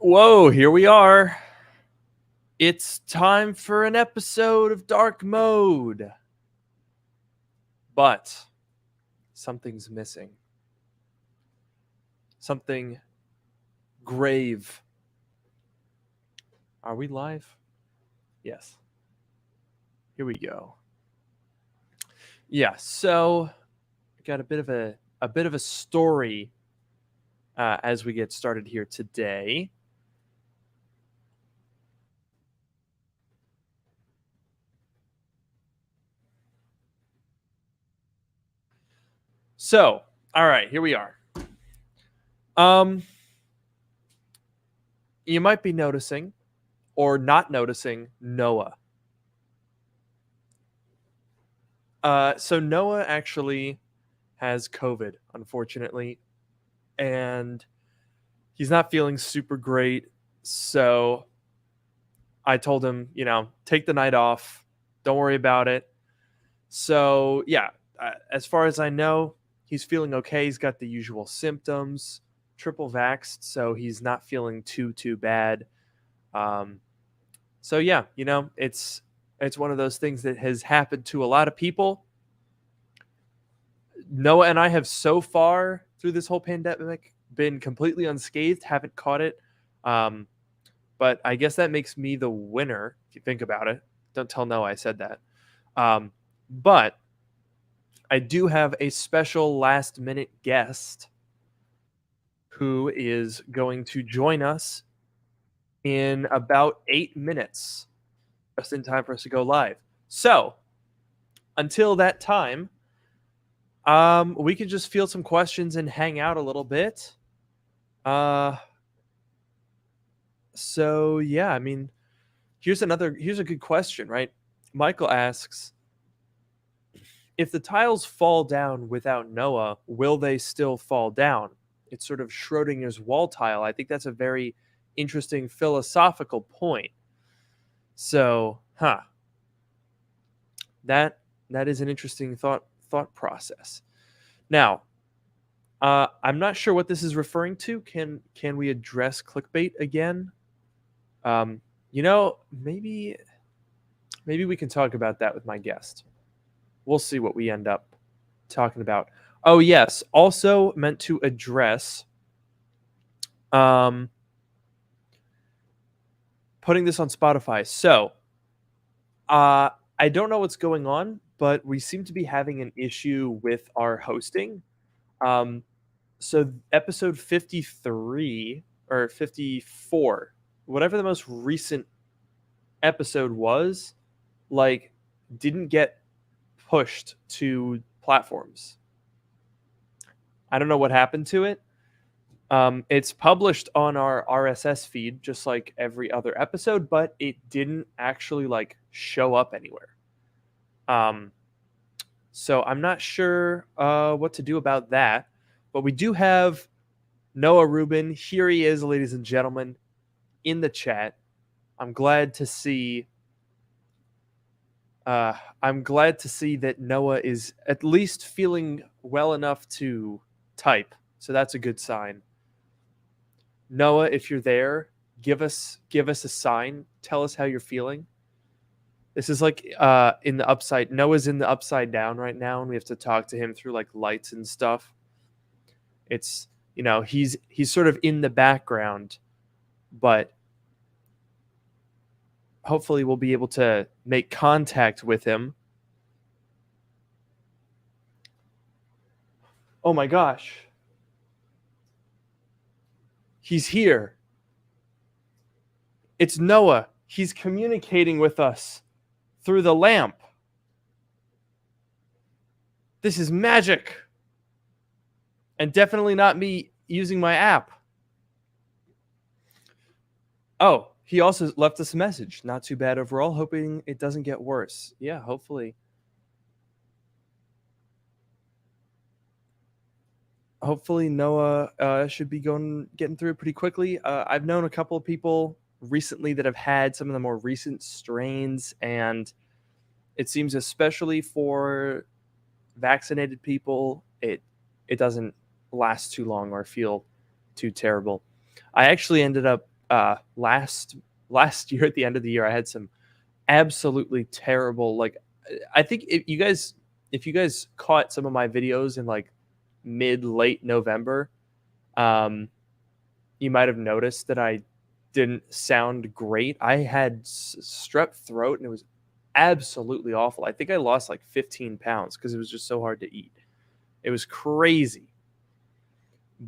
Whoa, here we are. It's time for an episode of Dark Mode. But something's missing. Something grave. Are we live? Yes. Here we go. Yeah, so I got a bit of a story as we get started here today. So, all right, here we are. Um, you might be noticing or not noticing Noah. So Noah actually has COVID, unfortunately, and he's not feeling super great. So I told him, take the night off. Don't worry about it. So, yeah, as far as I know, he's feeling okay. He's got the usual symptoms, triple vaxxed, so he's not feeling too bad. Um, so yeah, it's one of those things that has happened to a lot of people. Noah and I have so far through this whole pandemic been completely unscathed, haven't caught it. Um, but I guess that makes me the winner if you think about it. Don't tell Noah I said that. But I do have a special last minute guest who is going to join us in about 8 minutes, just in time for us to go live. So until that time, we could just field some questions and hang out a little bit. So yeah, I mean, here's a good question, right? Michael asks, if the tiles fall down without Noah, will they still fall down? It's sort of Schrodinger's wall tile. I think that's a very interesting philosophical point. So, that is an interesting thought process. Now, I'm not sure what this is referring to. Can we address clickbait again? Maybe we can talk about that with my guest. We'll see what we end up talking about. Oh yes, also meant to address putting this on Spotify. So, I don't know what's going on, but we seem to be having an issue with our hosting. So episode 53 or 54, whatever the most recent episode was, like, didn't get pushed to platforms. I don't know what happened to it. It's published on our RSS feed, just like every other episode, but it didn't actually show up anywhere. So I'm not sure what to do about that, but we do have Noah Rubin. Here he is, ladies and gentlemen, in the chat. I'm glad to see that Noah is at least feeling well enough to type. So that's a good sign. Noah, if you're there, give us a sign. Tell us how you're feeling. This is like in the upside. Noah's in the upside down right now, and we have to talk to him through lights and stuff. It's he's sort of in the background, but hopefully we'll be able to make contact with him. Oh my gosh. He's here. It's Noah. He's communicating with us through the lamp. This is magic. And definitely not me using my app. Oh, he also left us a message. Not too bad overall. Hoping it doesn't get worse. Yeah, hopefully. Hopefully Noah should be getting through it pretty quickly. I've known a couple of people recently that have had some of the more recent strains, and it seems especially for vaccinated people, it doesn't last too long or feel too terrible. I actually ended up last year at the end of the year, I had some absolutely terrible, like, I think if you guys caught some of my videos in, like, mid, late November, um, you might have noticed that I didn't sound great. I had strep throat, and it was absolutely awful. I think I lost, like, 15 pounds because it was just so hard to eat. It was crazy.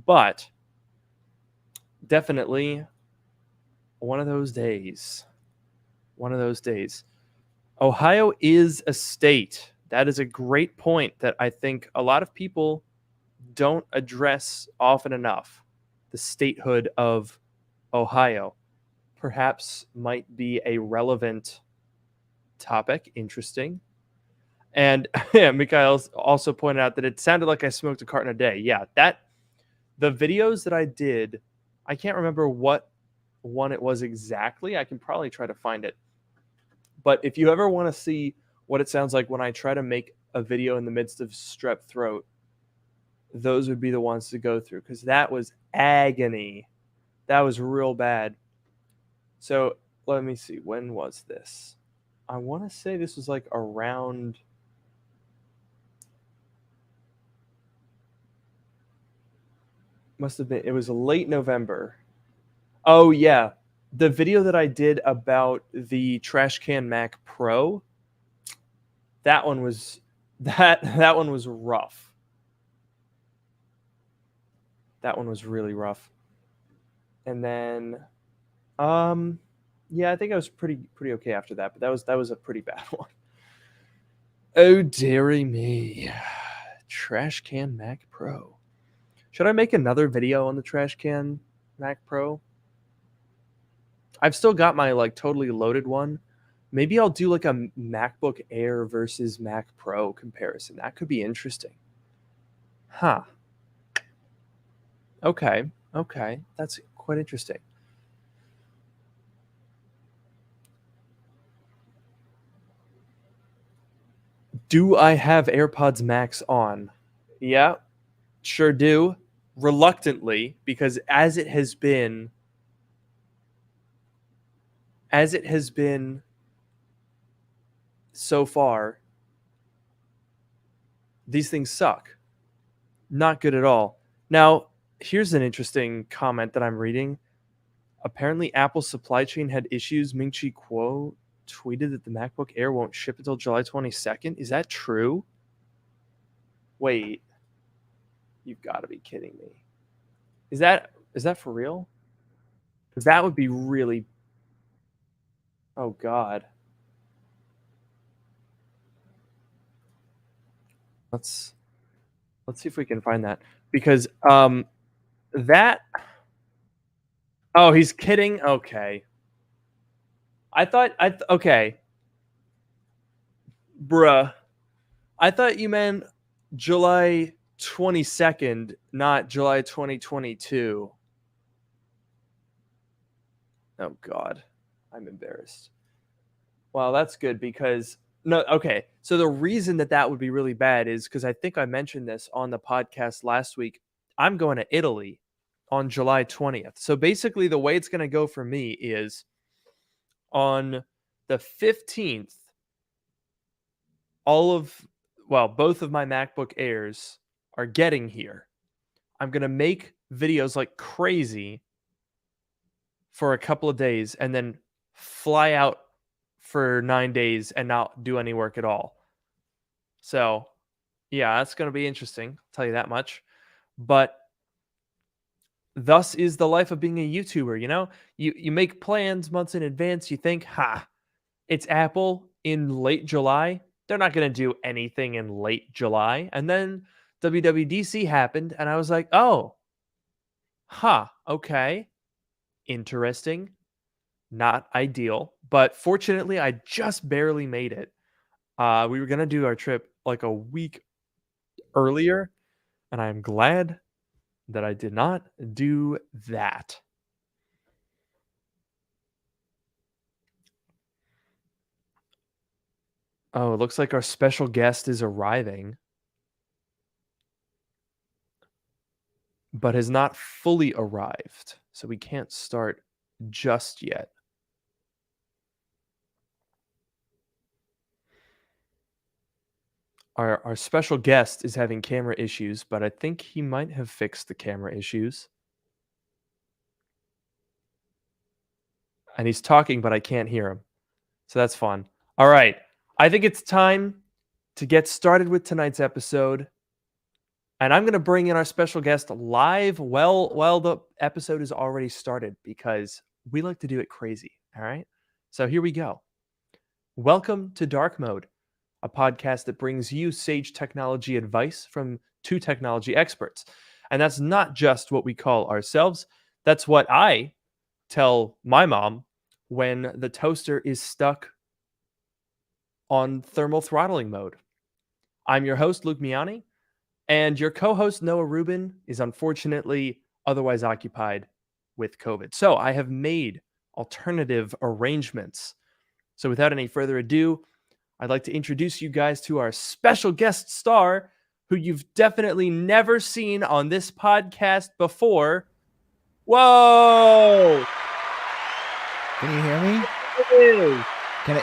But definitely one of those days. One of those days. Ohio is a state. That is a great point that I think a lot of people don't address often enough. The statehood of Ohio perhaps might be a relevant topic. Interesting. And yeah, Mikhail also pointed out that it sounded like I smoked a carton a day. Yeah, the videos that I did, I can't remember what one it was exactly. I can probably try to find it. But if you ever want to see what it sounds like when I try to make a video in the midst of strep throat, those would be the ones to go through because that was agony. That was real bad. So let me see. When was this? I want to say this was like around. Must have been. It was late November. Oh, yeah. The video that I did about the Trash Can Mac Pro, that one was that one was rough. That one was really rough. And then yeah, I think I was pretty okay after that, but that was a pretty bad one. Oh dearie me. Trash Can Mac Pro. Should I make another video on the Trash Can Mac Pro? I've still got my like totally loaded one. Maybe I'll do like a MacBook Air versus Mac Pro comparison. That could be interesting. Huh. Okay. Okay. That's quite interesting. Do I have AirPods Max on? Yeah, sure do. Reluctantly, because as it has been so far, these things suck. Not good at all. Now, here's an interesting comment that I'm reading. Apparently, Apple's supply chain had issues. Ming-Chi Kuo tweeted that the MacBook Air won't ship until July 22nd. Is that true? Wait, you've got to be kidding me. Is that for real? Because that would be really. Oh God. Let's see if we can find that because that. Oh, he's kidding. Okay. Okay, bruh. I thought you meant July 22nd, not July 2022. Oh God, I'm embarrassed. Well, that's good because no, okay. So the reason that that would be really bad is because I think I mentioned this on the podcast last week. I'm going to Italy on July 20th. So basically, the way it's going to go for me is on the 15th, both of my MacBook Airs are getting here. I'm going to make videos like crazy for a couple of days and then fly out for 9 days and not do any work at all. So, yeah, that's going to be interesting. I'll tell you that much. But thus is the life of being a YouTuber, you know? You make plans months in advance. You think, it's Apple in late July. They're not going to do anything in late July. And then WWDC happened, and I was like, oh, okay. Interesting. Not ideal. But fortunately, I just barely made it. We were going to do our trip like a week earlier, and I'm glad that I did not do that. Oh, it looks like our special guest is arriving, but has not fully arrived. So we can't start just yet. Our special guest is having camera issues, but I think he might have fixed the camera issues. And he's talking, but I can't hear him. So that's fun. All right. I think it's time to get started with tonight's episode. And I'm going to bring in our special guest live while the episode is already started because we like to do it crazy. All right. So here we go. Welcome to Drk Mode, a podcast that brings you sage technology advice from two technology experts. And that's not just what we call ourselves. That's what I tell my mom when the toaster is stuck on thermal throttling mode. I'm your host, Luke Miani, and your co-host, Noah Rubin, is unfortunately otherwise occupied with COVID. So I have made alternative arrangements. So without any further ado, I'd like to introduce you guys to our special guest star, who you've definitely never seen on this podcast before. Whoa! Can you hear me?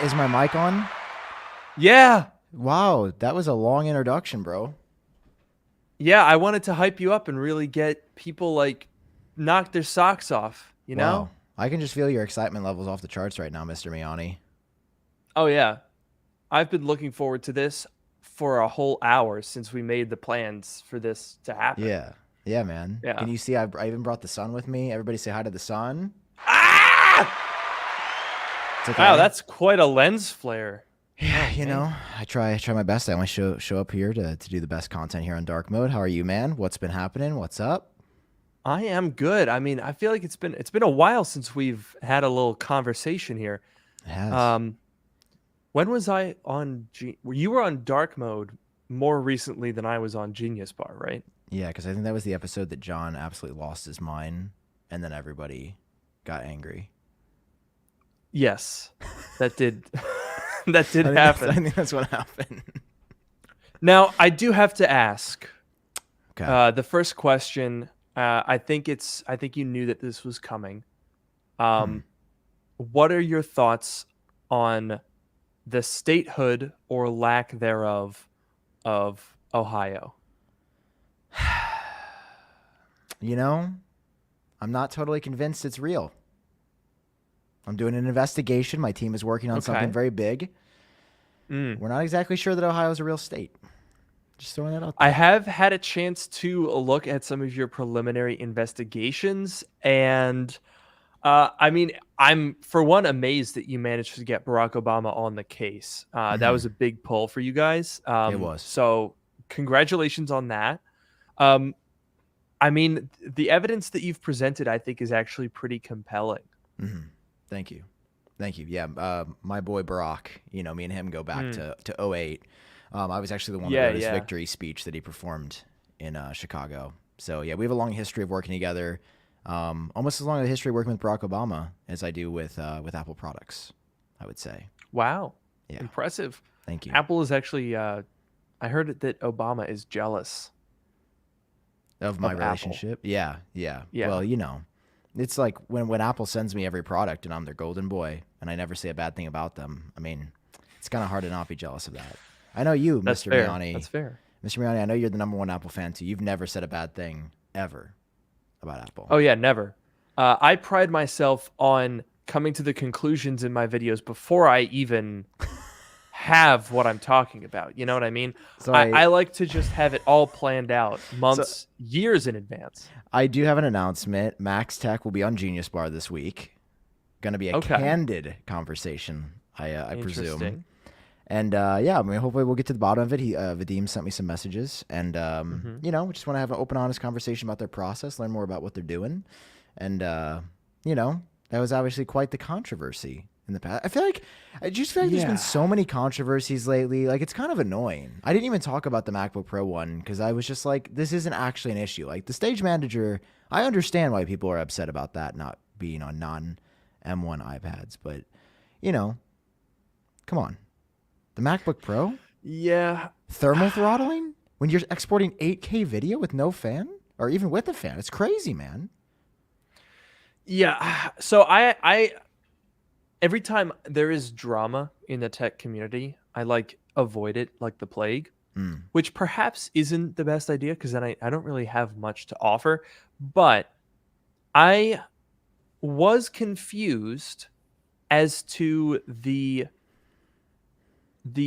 Is my mic on? Yeah. Wow, that was a long introduction, bro. Yeah, I wanted to hype you up and really get people like knock their socks off, you know? Wow. I can just feel your excitement levels off the charts right now, Mr. Miani. Oh, yeah. I've been looking forward to this for a whole hour since we made the plans for this to happen. Yeah. Yeah, man. Yeah. Can you see I even brought the sun with me? Everybody say hi to the sun. Ah! It's okay. Wow, that's quite a lens flare. Yeah, you know, I try my best. I want to show up here to do the best content here on Drk Mode. How are you, man? What's been happening? What's up? I am good. I mean, I feel like it's been a while since we've had a little conversation here. It has. When was I on? You were on Drk Mode more recently than I was on Genius Bar, right? Yeah, because I think that was the episode that John absolutely lost his mind, and then everybody got angry. Yes, that did. That did happen. I think that's what happened. Now, I do have to ask. Okay. The first question. I think you knew that this was coming. What are your thoughts on the statehood or lack thereof of Ohio? You know, I'm not totally convinced it's real. I'm doing an investigation. My team is working on something very big. We're not exactly sure that Ohio is a real state. Just throwing that out there. I have had a chance to look at some of your preliminary investigations, and I mean, I'm for one amazed that you managed to get Barack Obama on the case. That was a big pull for you guys. It was. So congratulations on that. I mean, the evidence that you've presented, I think, is actually pretty compelling. Thank you. Yeah, my boy Barack, you know, me and him go back to 2008. I was actually the one that wrote his victory speech that he performed in Chicago. So, yeah, we have a long history of working together, almost as long a history working with Barack Obama as I do with Apple products, I would say. Wow. Yeah. Impressive. Thank you. Apple is actually, I heard that Obama is jealous of my relationship. Yeah. Well, you know, it's like when Apple sends me every product and I'm their golden boy and I never say a bad thing about them. I mean, it's kind of hard to not be jealous of that. I know you, That's Mr. fair. Miani. That's fair. Mr. Miani, I know you're the #1 Apple fan too. You've never said a bad thing ever about Apple. Oh yeah, never. I pride myself on coming to the conclusions in my videos before I even have what I'm talking about. You know what I mean? So I like to just have it all planned out months, years in advance. I do have an announcement. Max Tech will be on Genius Bar this week. Going to be a candid conversation, I presume. And yeah, I mean, hopefully we'll get to the bottom of it. Vadim sent me some messages, and you know, we just want to have an open, honest conversation about their process, learn more about what they're doing, and you know, that was obviously quite the controversy in the past. I just feel like there's been so many controversies lately. Like, it's kind of annoying. I didn't even talk about the MacBook Pro one because I was just like, this isn't actually an issue. Like, the Stage Manager, I understand why people are upset about that not being on non-M1 iPads, but you know, come on. The MacBook Pro? Yeah. Thermal throttling? When you're exporting 8K video with no fan? Or even with a fan? It's crazy, man. Yeah. So I every time there is drama in the tech community, I like avoid it like the plague, which perhaps isn't the best idea because then I don't really have much to offer. But I was confused as to the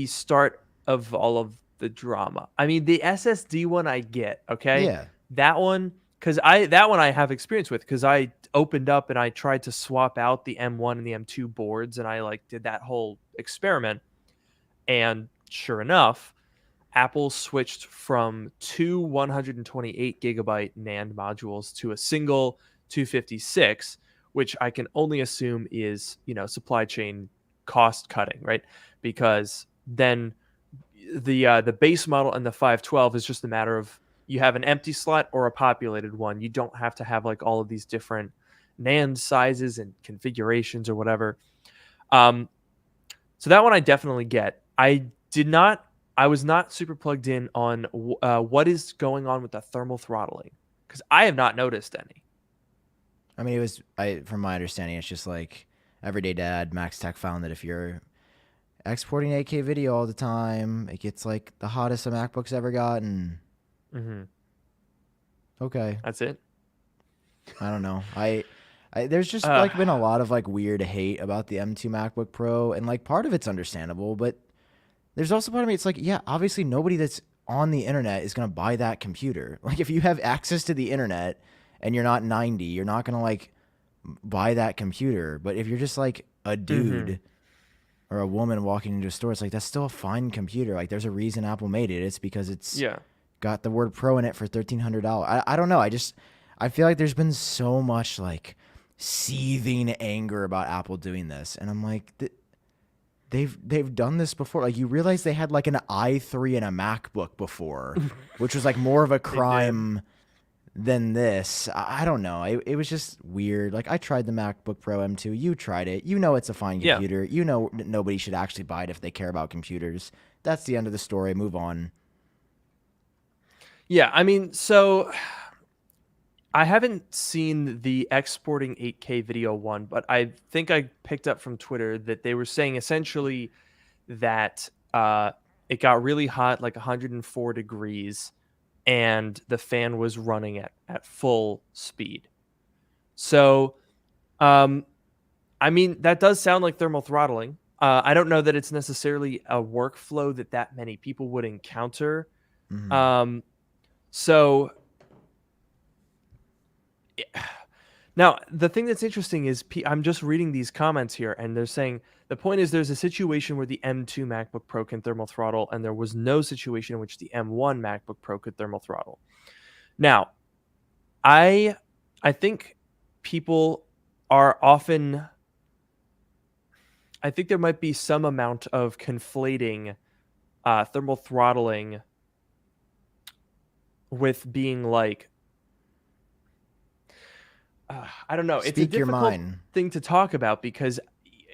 start of all of the drama. I mean, the SSD one I get, okay? Yeah. That one that one I have experience with because I opened up and I tried to swap out the M1 and the M2 boards and I like did that whole experiment. And sure enough, Apple switched from two 128 gigabyte NAND modules to a single 256, which I can only assume is, supply chain cost cutting, right? Because then the base model and the 512 is just a matter of you have an empty slot or a populated one. You don't have to have like all of these different NAND sizes and configurations or whatever. So that one I definitely get. I was not super plugged in on what is going on with the thermal throttling because I have not noticed any. I mean, from my understanding, it's just like everyday dad. Max Tech found that if you're exporting 8K video all the time, it gets like the hottest a MacBook's ever gotten. Mm-hmm. Okay, that's it. I don't know. There's just like been a lot of like weird hate about the M2 MacBook Pro, and like part of it's understandable, but there's also part of me. It's like, yeah, obviously nobody that's on the internet is gonna buy that computer. Like if you have access to the internet and you're not 90, you're not gonna like buy that computer. But if you're just like a dude or a woman walking into a store, it's like that's still a fine computer. Like there's a reason Apple made it. It's because it's got the word Pro in it for $1,300. I don't know. I feel like there's been so much like seething anger about Apple doing this, and I'm like, they've done this before. Like you realize they had like an i3 and a MacBook before, which was like more of a crime than this. I don't know. It was just weird. Like I tried the MacBook Pro M2. You tried it. You know it's a fine computer. You know nobody should actually buy it if they care about computers. That's the end of the story. Move on. Yeah, I mean, so I haven't seen the exporting 8K video one, but I think I picked up from Twitter that they were saying essentially that it got really hot, like 104 degrees, and the fan was running at full speed. So, I mean, that does sound like thermal throttling. I don't know that it's necessarily a workflow that many people would encounter. So now the thing that's interesting is I'm just reading these comments here and they're saying the point is there's a situation where the M2 MacBook Pro can thermal throttle and there was no situation in which the M1 MacBook Pro could thermal throttle. Now, I think people are often I think there might be some amount of conflating thermal throttling with being like I don't know. It's a difficult thing to talk about because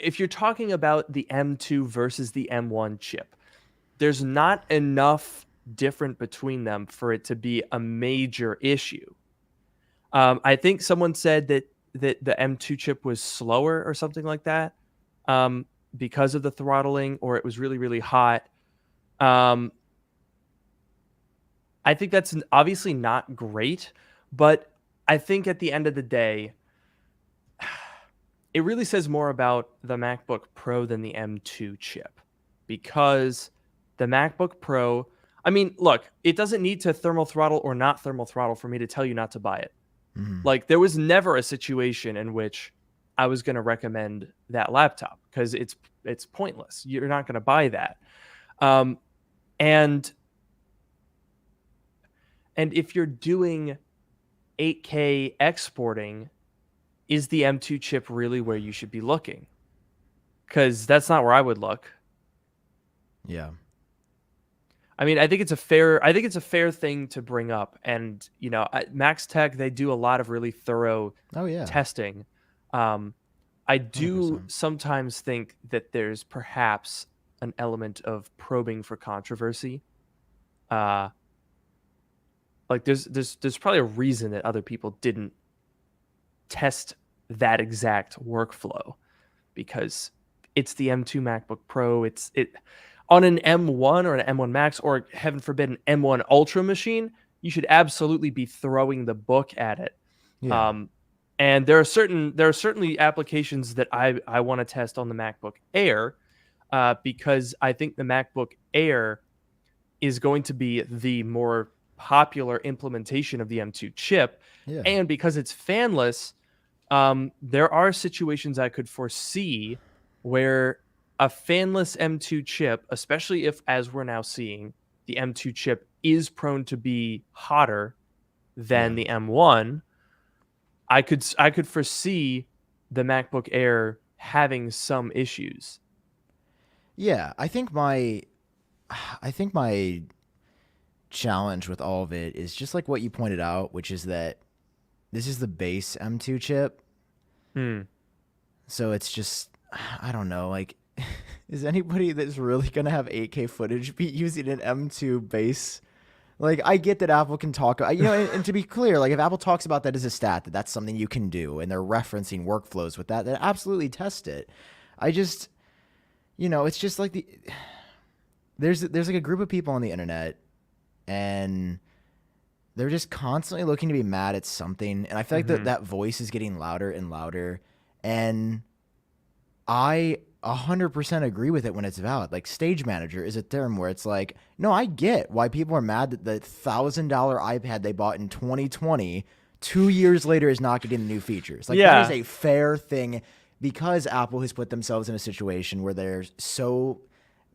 if you're talking about the M2 versus the M1 chip, there's not enough different between them for it to be a major issue. I think someone said that the M2 chip was slower or something like that because of the throttling, or it was really, really hot. I think that's obviously not great, but I think at the end of the day, it really says more about the MacBook Pro than the M2 chip because the MacBook Pro, I mean, look, it doesn't need to thermal throttle or not thermal throttle for me to tell you not to buy it. Like there was never a situation in which I was going to recommend that laptop because it's pointless. You're not going to buy that. And if you're doing 8K exporting, is the M2 chip really where you should be looking? Because that's not where I would look. Yeah. I mean, I think it's a fair thing to bring up. And, at Max Tech, they do a lot of really thorough testing. I do 100%. Sometimes think that there's perhaps an element of probing for controversy. Like there's probably a reason that other people didn't test that exact workflow because it's the M2 MacBook Pro. It on an M1 or an M1 Max or heaven forbid an M1 Ultra machine, you should absolutely be throwing the book at it. Yeah. And there are certainly applications that I want to test on the MacBook Air because I think the MacBook Air is going to be the more popular implementation of the M2 chip. Yeah. And because it's fanless, there are situations I could foresee where a fanless M2 chip, especially if, as we're now seeing, the M2 chip is prone to be hotter than the M1, I could foresee the MacBook Air having some issues. Yeah, I think my challenge with all of it is just like what you pointed out, which is that this is the base M2 chip. So it's just, I don't know, like, is anybody that's really going to have 8K footage be using an M2 base? Like, I get that Apple can talk, and to be clear, like, if Apple talks about that as a stat, that's something you can do, and they're referencing workflows with that, then absolutely test it. I just, it's just like there's like a group of people on the internet, and they're just constantly looking to be mad at something, and I feel like that voice is getting louder and louder, and I 100% agree with it when it's valid. Like, stage manager is a term where it's like, no, I get why people are mad that the $1,000 iPad they bought in 2020, 2 years later, is not getting the new features. Like, that is a fair thing because Apple has put themselves in a situation where they're so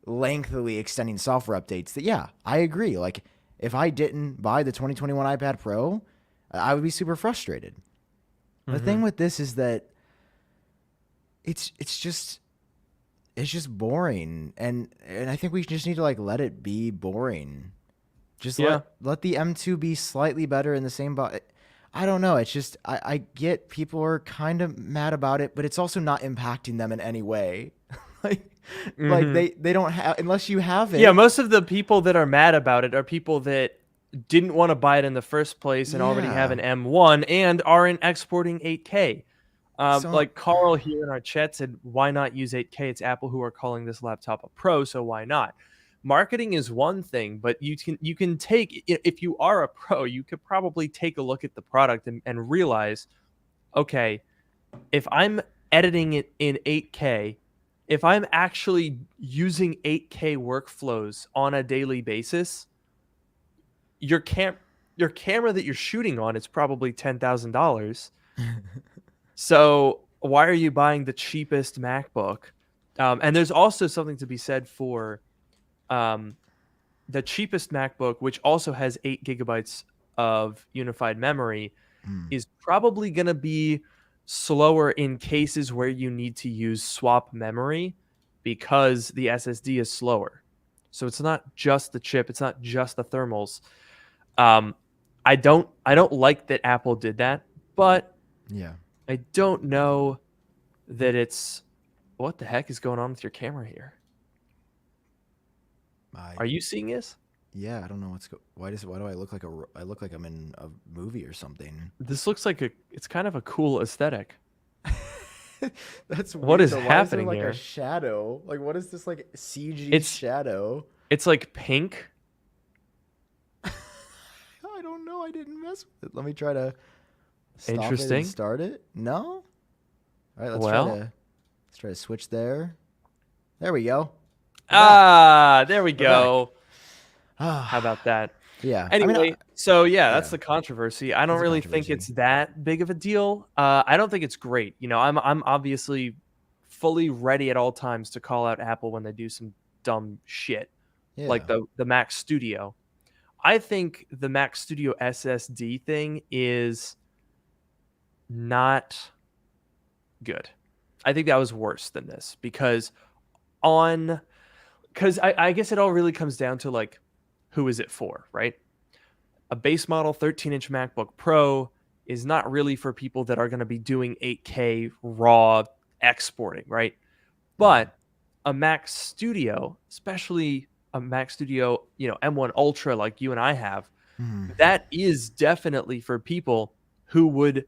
lengthily extending software updates that, yeah, I agree. Like, if I didn't buy the 2021 iPad Pro, I would be super frustrated. The thing with this is that it's just boring, and I think we just need to like let it be boring. Just let the M2 be slightly better in the same I don't know. It's just I get people are kind of mad about it, but it's also not impacting them in any way. like they don't have, unless you have it. Yeah, most of the people that are mad about it are people that didn't want to buy it in the first place and already have an M1 and aren't exporting 8K. Like Carl here in our chat said, why not use 8K? It's Apple who are calling this laptop a Pro, so why not? Marketing is one thing, but you can take, if you are a pro, you could probably take a look at the product and realize, okay, if I'm editing it in 8K, if I'm actually using 8K workflows on a daily basis, your camera that you're shooting on is probably $10,000. So why are you buying the cheapest MacBook? And there's also something to be said for the cheapest MacBook, which also has 8 gigabytes of unified memory, is probably going to be slower in cases where you need to use swap memory because the SSD is slower. So it's not just the chip, it's not just the thermals. I don't like that Apple did that, but I don't know that it's, what the heck is going on with your camera here? Are you seeing this? Yeah, I don't know why do I look like I look like I'm in a movie or something. This looks like it's kind of a cool aesthetic. That's weird. What is so happening why is there, like, here? A shadow? Like, what is this, like, CG shadow? It's like pink. I don't know. I didn't mess with it. Let me try to stop Interesting. it and start it. No? All right, let's try to switch there. There we go. There we go. How about that? Yeah. Anyway, that's the controversy. I don't really think it's that big of a deal. I don't think it's great. I'm obviously fully ready at all times to call out Apple when they do some dumb shit, like the Mac Studio. I think the Mac Studio SSD thing is not good. I think that was worse than this because I guess it all really comes down to, like, who is it for, right? A base model 13-inch MacBook Pro is not really for people that are going to be doing 8K raw exporting, right? But a Mac Studio, especially a Mac Studio, M1 Ultra like you and I have, that is definitely for people who would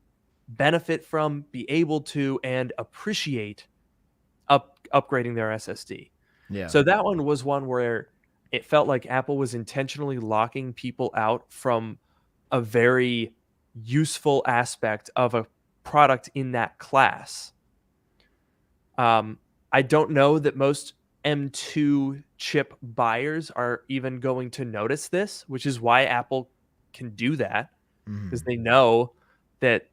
benefit from, be able to, and appreciate upgrading their SSD. Yeah. So that one was one where it felt like Apple was intentionally locking people out from a very useful aspect of a product in that class. I don't know that most M2 chip buyers are even going to notice this, which is why Apple can do that, because they know that,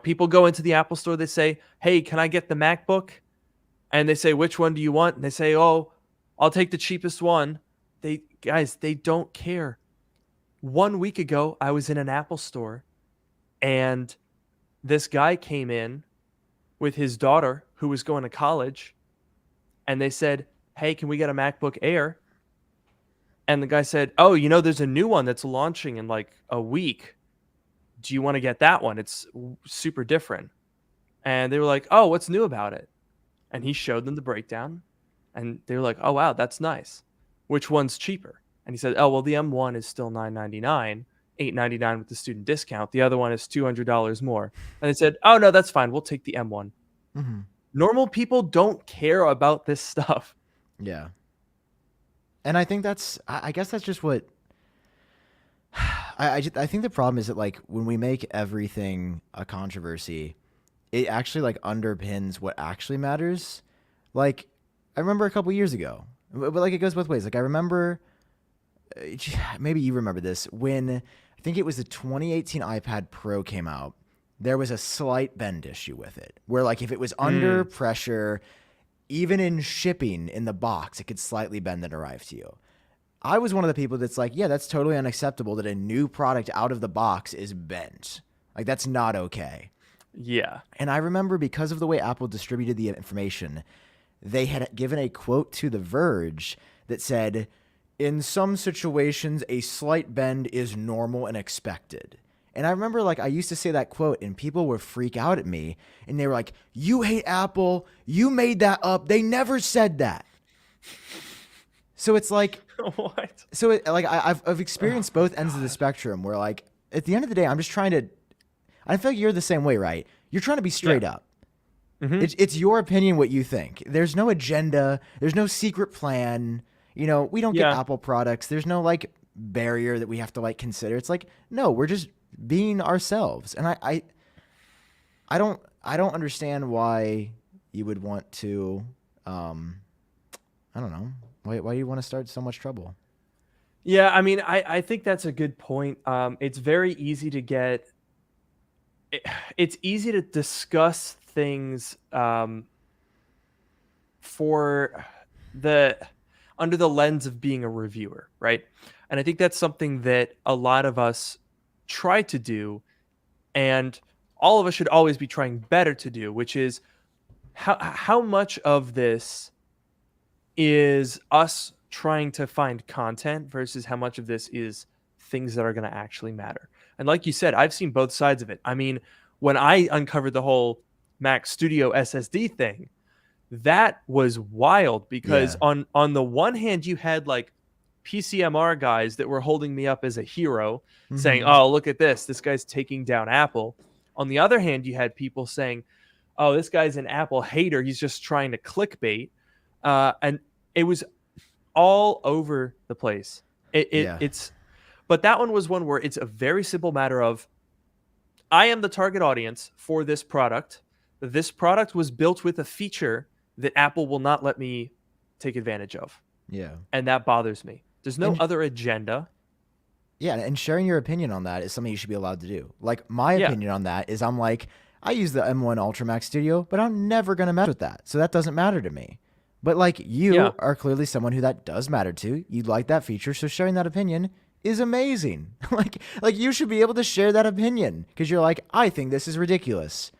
people go into the Apple store, they say, hey, can I get the MacBook? And they say, which one do you want? And they say, oh, I'll take the cheapest one. They don't care. 1 week ago, I was in an Apple store and this guy came in with his daughter who was going to college, and they said, hey, can we get a MacBook Air? And the guy said, oh, there's a new one that's launching in like a week. Do you want to get that one? It's super different. And they were like, oh, what's new about it? And he showed them the breakdown, and they were like, oh, wow, that's nice. Which one's cheaper? And he said, oh, well, the M1 is still $999, $899 with the student discount. The other one is $200 more. And they said, oh, no, that's fine. We'll take the M1. Mm-hmm. Normal people don't care about this stuff. Yeah. And I think I guess that's just what I think the problem is that, like, when we make everything a controversy, it actually like underpins what actually matters. Like, I remember a couple years ago, but like it goes both ways. Like, I remember, maybe you remember this, when I think it was the 2018 iPad Pro came out, there was a slight bend issue with it, where like if it was under pressure, even in shipping in the box, it could slightly bend and arrive to you. I was one of the people that's like, yeah, that's totally unacceptable that a new product out of the box is bent. Like, that's not okay. Yeah. And I remember, because of the way Apple distributed the information, they had given a quote to The Verge that said, in some situations, a slight bend is normal and expected. And I remember, like, I used to say that quote and people would freak out at me and they were like, you hate Apple. You made that up. They never said that. So it's like, what? So I've experienced both ends of the spectrum where, like, at the end of the day, I'm just trying to, I feel like you're the same way, right? You're trying to be straight up. Mm-hmm. It's your opinion, what you think. There's no agenda. There's no secret plan. We don't get Apple products. There's no like barrier that we have to like consider. It's like, no, we're just being ourselves. And I don't understand why you would want to, I don't know. Why do you want to start so much trouble? Yeah, I mean, I think that's a good point. It's very easy to get. It's easy to discuss things for under the lens of being a reviewer, right? And I think that's something that a lot of us try to do, and all of us should always be trying better to do, which is how much of this is us trying to find content versus how much of this is things that are going to actually matter. And like you said, I've seen both sides of it. I mean, when I uncovered the whole Mac Studio SSD thing, that was wild because on the one hand, you had like PCMR guys that were holding me up as a hero, saying, oh, look at this. This guy's taking down Apple. On the other hand, you had people saying, oh, this guy's an Apple hater. He's just trying to clickbait. And it was all over the place. But that one was one where it's a very simple matter of, I am the target audience for this product. This product was built with a feature that Apple will not let me take advantage of. Yeah. And that bothers me. There's no other agenda. Yeah, and sharing your opinion on that is something you should be allowed to do. Like, my opinion on that is, I'm like, I use the M1 Ultra Max Studio, but I'm never going to mess with that. So that doesn't matter to me. But like, you are clearly someone who that does matter to. You like that feature, so sharing that opinion is amazing. like you should be able to share that opinion because you're like, I think this is ridiculous.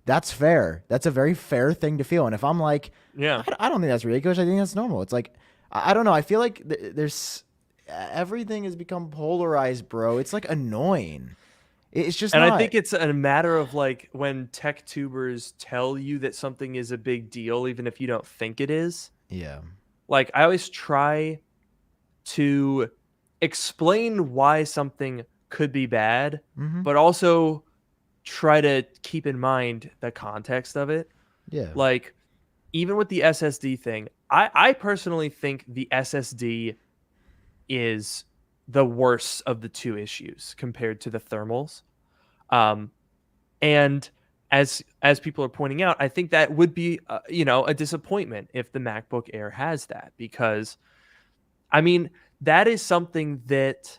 That's fair. That's a very fair thing to feel. And if I'm like, I don't think that's ridiculous. I think that's normal. It's like, I don't know. I feel like there's everything has become polarized, bro. It's like annoying. It's just and not. I think it's a matter of like when tech tubers tell you that something is a big deal, even if you don't think it is. Yeah. Like, I always try to explain why something could be bad, but also try to keep in mind the context of it. Yeah. Like, even with the SSD thing, I personally think the SSD is the worst of the two issues compared to the thermals. And as people are pointing out, I think that would be a disappointment if the MacBook Air has that, because I mean, that is something that,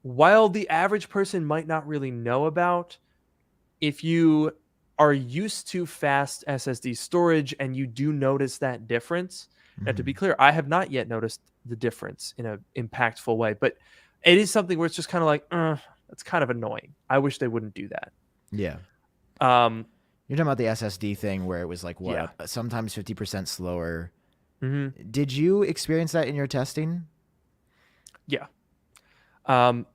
while the average person might not really know about, if you are used to fast SSD storage and you do notice that difference. Now, to be clear, I have not yet noticed the difference in an impactful way, but it is something where it's just kind of like, that's kind of annoying. I wish they wouldn't do that. Yeah. Um, You're talking about the SSD thing where it was like, what, Yeah. sometimes 50% slower. Mm-hmm. Did you experience that in your testing? Yeah.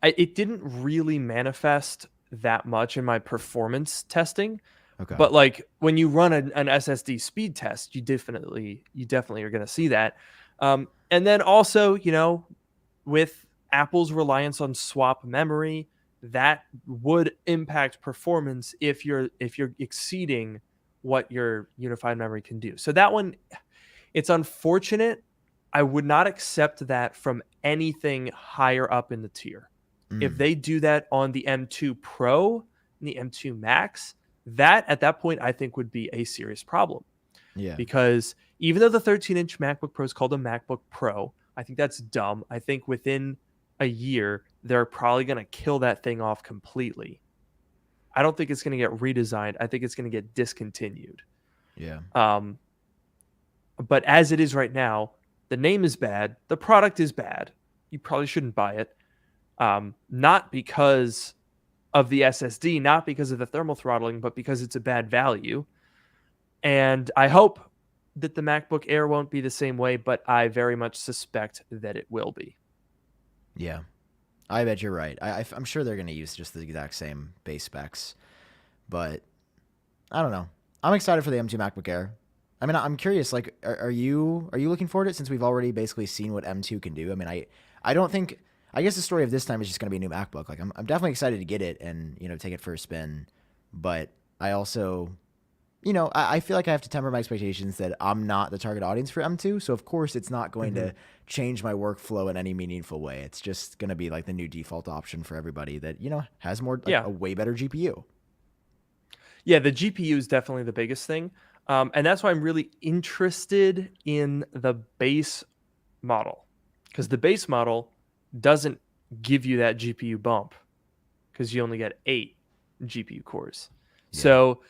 It didn't really manifest that much in my performance testing. Okay. But like when you run an SSD speed test, you definitely are going to see that. And then also, with Apple's reliance on swap memory, that would impact performance if you're exceeding what your unified memory can do. So that one, it's unfortunate. I would not accept that from anything higher up in the tier. If they do that on the M2 Pro and the M2 Max, that at that point I think would be a serious problem. Yeah. Because even though the 13-inch MacBook Pro is called a MacBook Pro, I think that's dumb. I think within a year they're probably going to kill that thing off completely. I don't think it's going to get redesigned. I think it's going to get discontinued. Yeah. But as it is right now, the name is bad. The product is bad. You probably shouldn't buy it. Not because of the SSD, not because of the thermal throttling, but because it's a bad value. And I hope that the MacBook Air won't be the same way, but I very much suspect that it will be. Yeah. I bet you're right. I'm sure they're going to use just the exact same base specs. But I don't know. I'm excited for the M2 MacBook Air. I mean, I'm curious, like, are you looking forward to it, since we've already basically seen what M2 can do? I mean, I don't think, I guess the story of this time is just going to be a new MacBook. Like, I'm definitely excited to get it and, take it for a spin. But I also, I feel like I have to temper my expectations that I'm not the target audience for M2. So, of course, it's not going to change my workflow in any meaningful way. It's just going to be like the new default option for everybody that, has more, like, a way better GPU. Yeah, the GPU is definitely the biggest thing. And that's why I'm really interested in the base model, because the base model doesn't give you that GPU bump because you only get 8 GPU cores. Yeah. So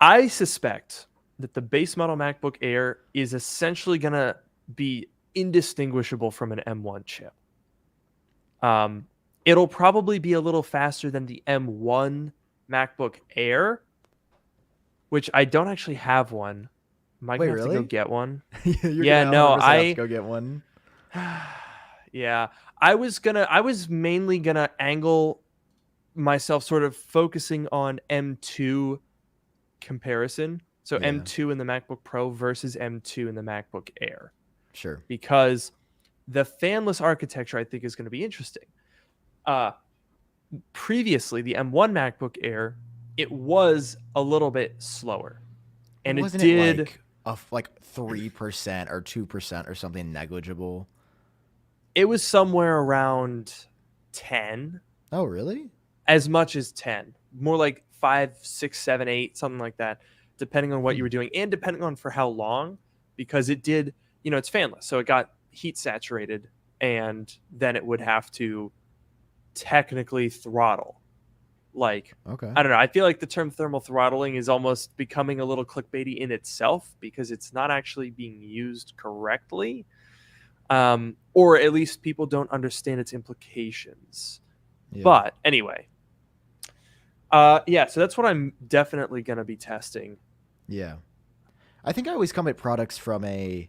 I suspect that the base model MacBook Air is essentially going to be indistinguishable from an M1 chip. It'll probably be a little faster than the M1 MacBook Air, which I don't actually have one. Might have to go get one. I go get one. Yeah, I was mainly gonna angle myself sort of focusing on M2 comparison. So M2 in the MacBook Pro versus M2 in the MacBook Air. Sure. Because the fanless architecture, I think, is going to be interesting. Previously, the M1 MacBook Air, it was a little bit slower, and wasn't it like 3% or 2% or something negligible. It was somewhere around 10. Oh, really? As much as 10, more like 5, 6, 7, 8, something like that, depending on what you were doing and depending on for how long, because it did, it's fanless, so it got heat saturated, and then it would have to technically throttle. Like, okay. I don't know. I feel like the term thermal throttling is almost becoming a little clickbaity in itself because it's not actually being used correctly. Or at least people don't understand its implications. Yeah. But anyway, so that's what I'm definitely going to be testing. Yeah. I think I always come at products from and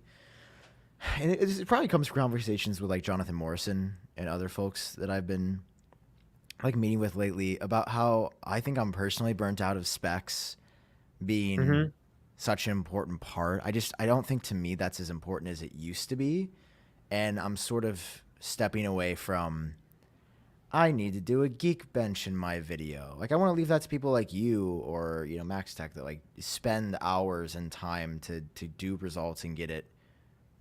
it probably comes from conversations with like Jonathan Morrison and other folks that I've been like meeting with lately about how I think I'm personally burnt out of specs being such an important part. I don't think, to me, that's as important as it used to be. And I'm sort of stepping away from I need to do a geek bench in my video. Like, I want to leave that to people like you or, Max Tech that like spend hours and time to do results and get it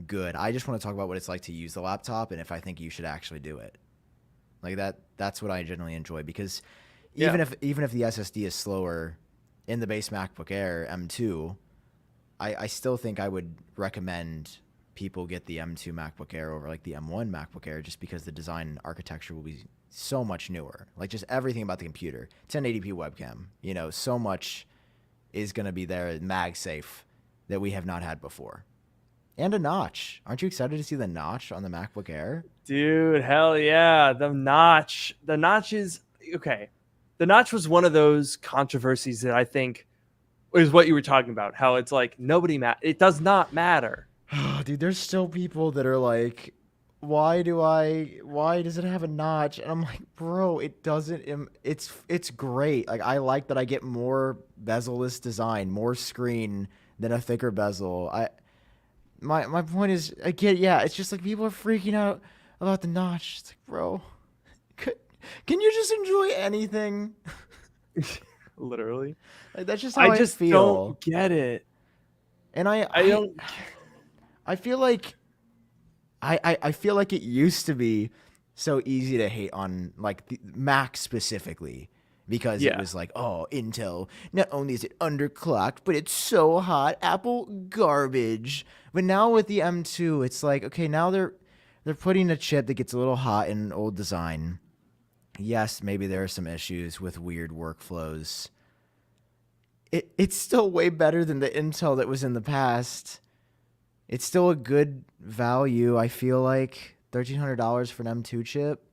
good. I just want to talk about what it's like to use the laptop and if I think you should actually do it. Like that's what I generally enjoy, because even if the SSD is slower in the base MacBook Air M2, I still think I would recommend people get the M2 MacBook Air over like the M1 MacBook Air, just because the design architecture will be so much newer. Like, just everything about the computer, 1080p webcam, so much is going to be there, MagSafe, that we have not had before. And a notch. Aren't you excited to see the notch on the MacBook Air? Dude, hell yeah. The notch is okay. The notch was one of those controversies that I think is what you were talking about. How it's like it does not matter. Dude, there's still people that are like, why does it have a notch? And I'm like, bro, it doesn't. It's great. Like, I like that I get more bezel-less design, more screen than a thicker bezel. My point is, again, it's just like people are freaking out about the notch. It's like, bro, can you just enjoy anything? Literally. Like, that's just how I just feel. Don't get it. And I don't. I feel like I feel like it used to be so easy to hate on like the Mac specifically, because it was like, oh, Intel, not only is it underclocked, but it's so hot. Apple garbage. But now with the M2, it's like, okay, now they're putting a chip that gets a little hot in an old design. Yes, maybe there are some issues with weird workflows. It's still way better than the Intel that was in the past. It's still a good value, I feel like. $1,300 for an M2 chip?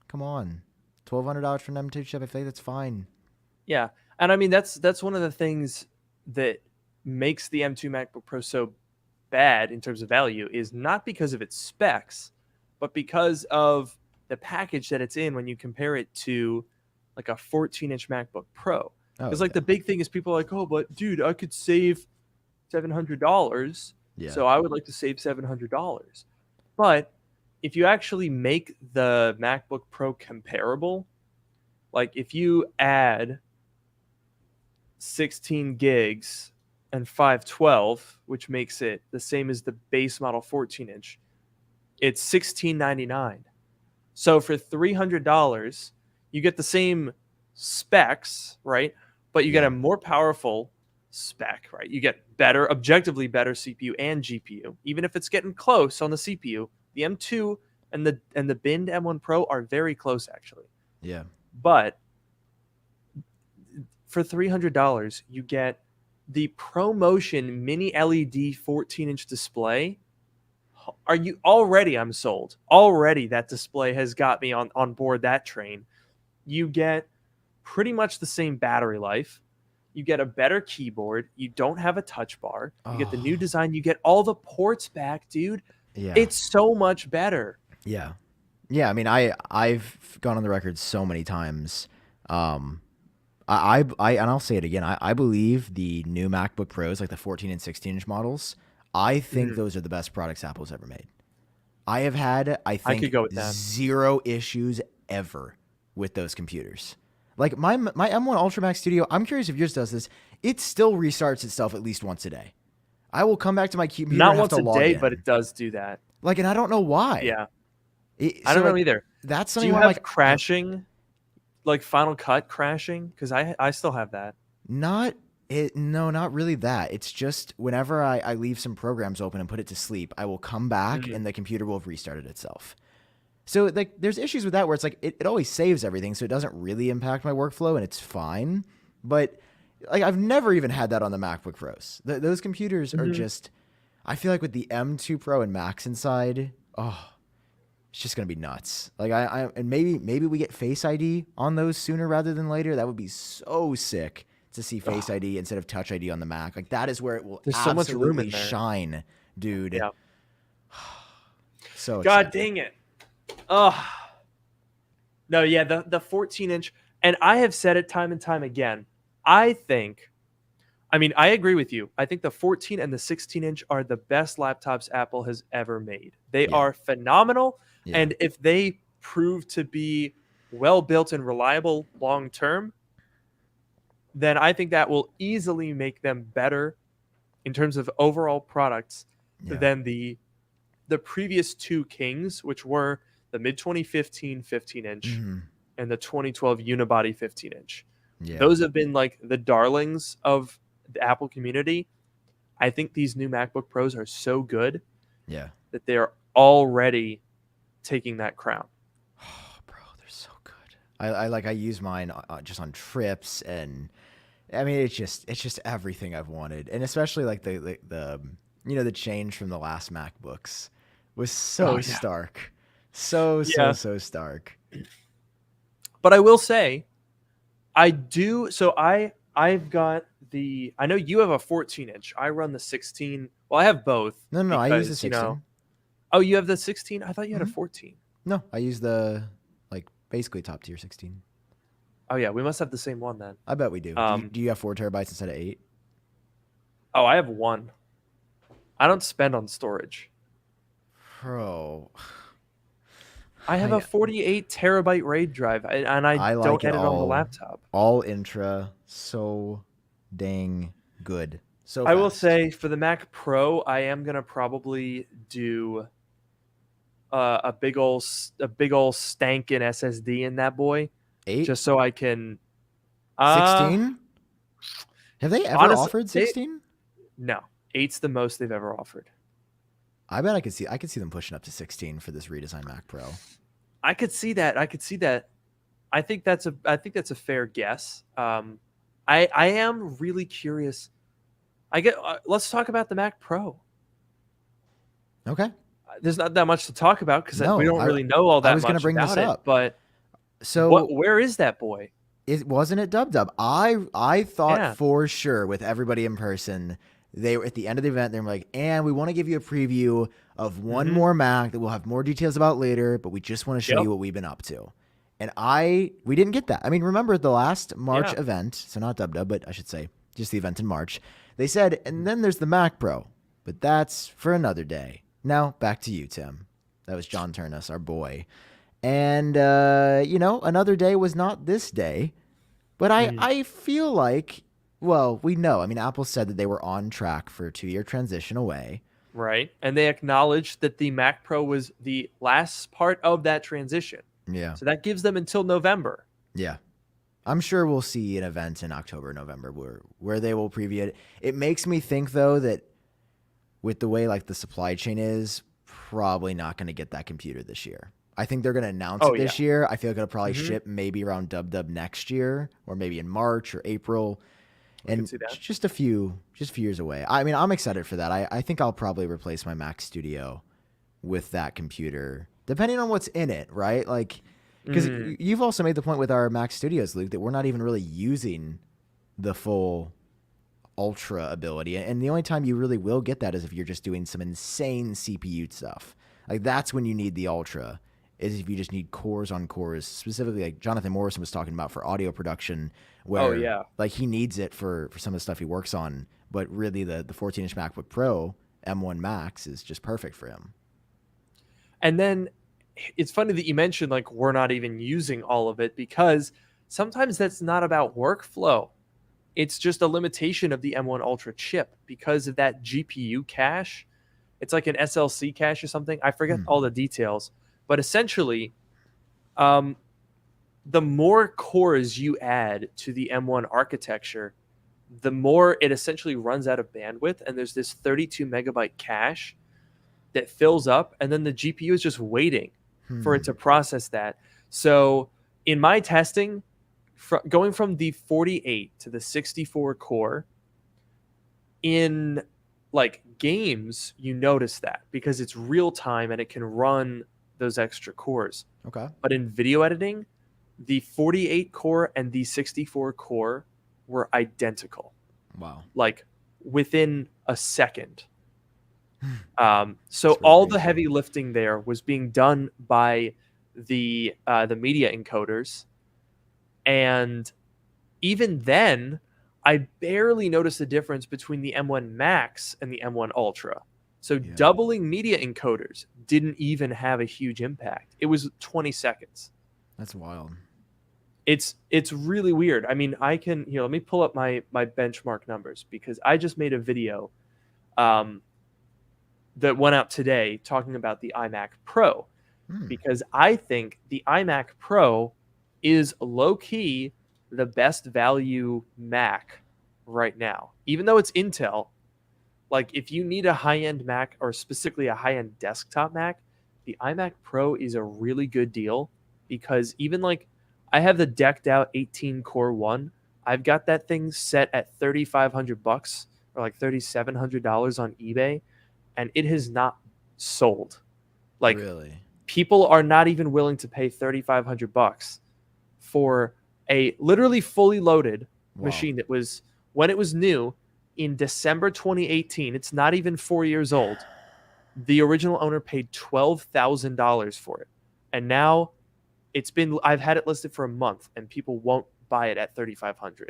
Come on. $1,200 for an M2 chip, I feel like that's fine. Yeah. And I mean, that's one of the things that makes the M2 MacBook Pro so bad in terms of value, is not because of its specs, but because of the package that it's in when you compare it to like a 14-inch MacBook Pro. Because the big thing is people are like, oh, but dude, I could save $700. Yeah. So I would like to save $700. But if you actually make the MacBook Pro comparable, like if you add 16 gigs and 512, which makes it the same as the base model 14-inch, it's $1,699. So for $300, you get the same specs, right? But you get a more powerful spec, right? You get objectively better CPU and GPU. Even if it's getting close on the CPU, the M2 and the binned M1 Pro are very close, actually. Yeah. But for $300, you get the ProMotion Mini LED 14-inch display. I'm sold. Already that display has got me on board that train. You get pretty much the same battery life. You get a better keyboard. You don't have a touch bar. You get the new design. You get all the ports back, dude. Yeah. It's so much better. Yeah. Yeah, I mean, I've gone on the record so many times. And I'll say it again. I believe the new MacBook Pros, like the 14 and 16-inch models, I think those are the best products Apple's ever made. I have had, I could go with zero issues ever with those computers. Like my M1 Ultra Max Studio, I'm curious if yours does this. It still restarts itself at least once a day. I will come back to my computer. Not once a day, but it does do that. Like, and I don't know why. Yeah, I don't know either. That's something. Do you have crashing, like Final Cut crashing? Because I still have that. No, not really that. It's just whenever I leave some programs open and put it to sleep, I will come back and the computer will have restarted itself. So like, there's issues with that where it's like it always saves everything, so it doesn't really impact my workflow and it's fine. But like, I've never even had that on the MacBook Pros. Those computers are just, I feel like with the M2 Pro and Max inside, it's just gonna be nuts. Like and maybe we get Face ID on those sooner rather than later. That would be so sick to see Face ID instead of Touch ID on the Mac. Like, that is where it will so much room in there. Shine, dude. Yeah. So God dang it. No, yeah, the 14-inch, and I have said it time and time again. I agree with you. I think the 14 and the 16-inch are the best laptops Apple has ever made. They are phenomenal, and if they prove to be well built and reliable long term, then I think that will easily make them better in terms of overall products than the previous two kings, which were the mid 2015 15-inch and the 2012 unibody 15-inch. Yeah. Those have been like the darlings of the Apple community. I think these new MacBook Pros are so good that they're already taking that crown. Oh, bro, they're so good. I use mine just on trips, and I mean it's just everything I've wanted, and especially like the the change from the last MacBooks was so stark, so stark. But I will say, I do. So I've got the. I know you have a 14-inch. I run the 16. Well, I have both. No, because, I use the 16. Oh, you have the 16? I thought you had a 14. No, I use the basically top tier 16. Oh yeah, we must have the same one then. I bet we do. Do you have 4 terabytes instead of 8? Oh, I have 1. I don't spend on storage. Bro. I have a 48 terabyte RAID drive, and I don't edit on the laptop. All Intra, so dang good. So fast. I will say for the Mac Pro, I am gonna probably do a big ol' stankin' SSD in that boy. 8? Just so I can 16? Have they ever offered 16? No. 8's the most they've ever offered. I bet I could see them pushing up to 16 for this redesigned Mac Pro. I could see that. I think that's a fair guess. I am really curious. Let's talk about the Mac Pro. Okay. There's not that much to talk about because we don't really know all that much. I was going to bring this up, but where is that boy? Wasn't it Dub? I thought for sure with everybody in person, they were at the end of the event. They're like, and we want to give you a preview of one more Mac that we'll have more details about later, but we just want to show you what we've been up to. And we didn't get that. I mean, remember the last March event, so not Dub, but I should say just the event in March. They said, and then there's the Mac Pro, but that's for another day. Now back to you, Tim. That was John Turnus, our boy. And, another day was not this day, but I feel like, well, we know. I mean, Apple said that they were on track for a 2-year transition away. Right. And they acknowledged that the Mac Pro was the last part of that transition. Yeah. So that gives them until November. Yeah. I'm sure we'll see an event in October, November where they will preview it. It makes me think, though, that with the way the supply chain is, probably not going to get that computer this year. I think they're going to announce it this year. I feel like it'll probably ship maybe around Dub next year, or maybe in March or April. And just a few years away. I mean, I'm excited for that. I think I'll probably replace my Mac Studio with that computer, depending on what's in it, right? Because you've also made the point with our Mac Studios, Luke, that we're not even really using the full Ultra ability. And the only time you really will get that is if you're just doing some insane CPU stuff. That's when you need the Ultra, is if you just need cores on cores, specifically like Jonathan Morrison was talking about for audio production, where he needs it for some of the stuff he works on, but really the 14-inch MacBook Pro M1 Max is just perfect for him. And then it's funny that you mentioned we're not even using all of it, because sometimes that's not about workflow. It's just a limitation of the M1 Ultra chip because of that GPU cache. It's like an SLC cache or something. I forget all the details, but essentially, the more cores you add to the M1 architecture, the more it essentially runs out of bandwidth. And there's this 32 megabyte cache that fills up, and then the GPU is just waiting for it to process that. So in my testing, going from the 48 to the 64 core, in games, you notice that because it's real time and it can run those extra cores. Okay. But in video editing, the 48 core and the 64 core were identical. Wow. Within a second. So all the heavy lifting there was being done by the media encoders. And even then, I barely noticed the difference between the M1 Max and the M1 Ultra. So doubling media encoders didn't even have a huge impact. It was 20 seconds. That's wild. It's really weird. I mean, I can, let me pull up my benchmark numbers, because I just made a video that went out today talking about the iMac Pro, because I think the iMac Pro is low-key the best value Mac right now. Even though it's Intel, like if you need a high-end Mac, or specifically a high-end desktop Mac, the iMac Pro is a really good deal, because even like I have the decked out 18 core one. I've got that thing set at $3,500 or like $3,700 on eBay, and it has not sold. Like, really? People are not even willing to pay $3,500 for a literally fully loaded machine that was, when it was new in December 2018, it's not even 4 years old. The original owner paid $12,000 for it. And now I've had it listed for a month, and people won't buy it at $3,500.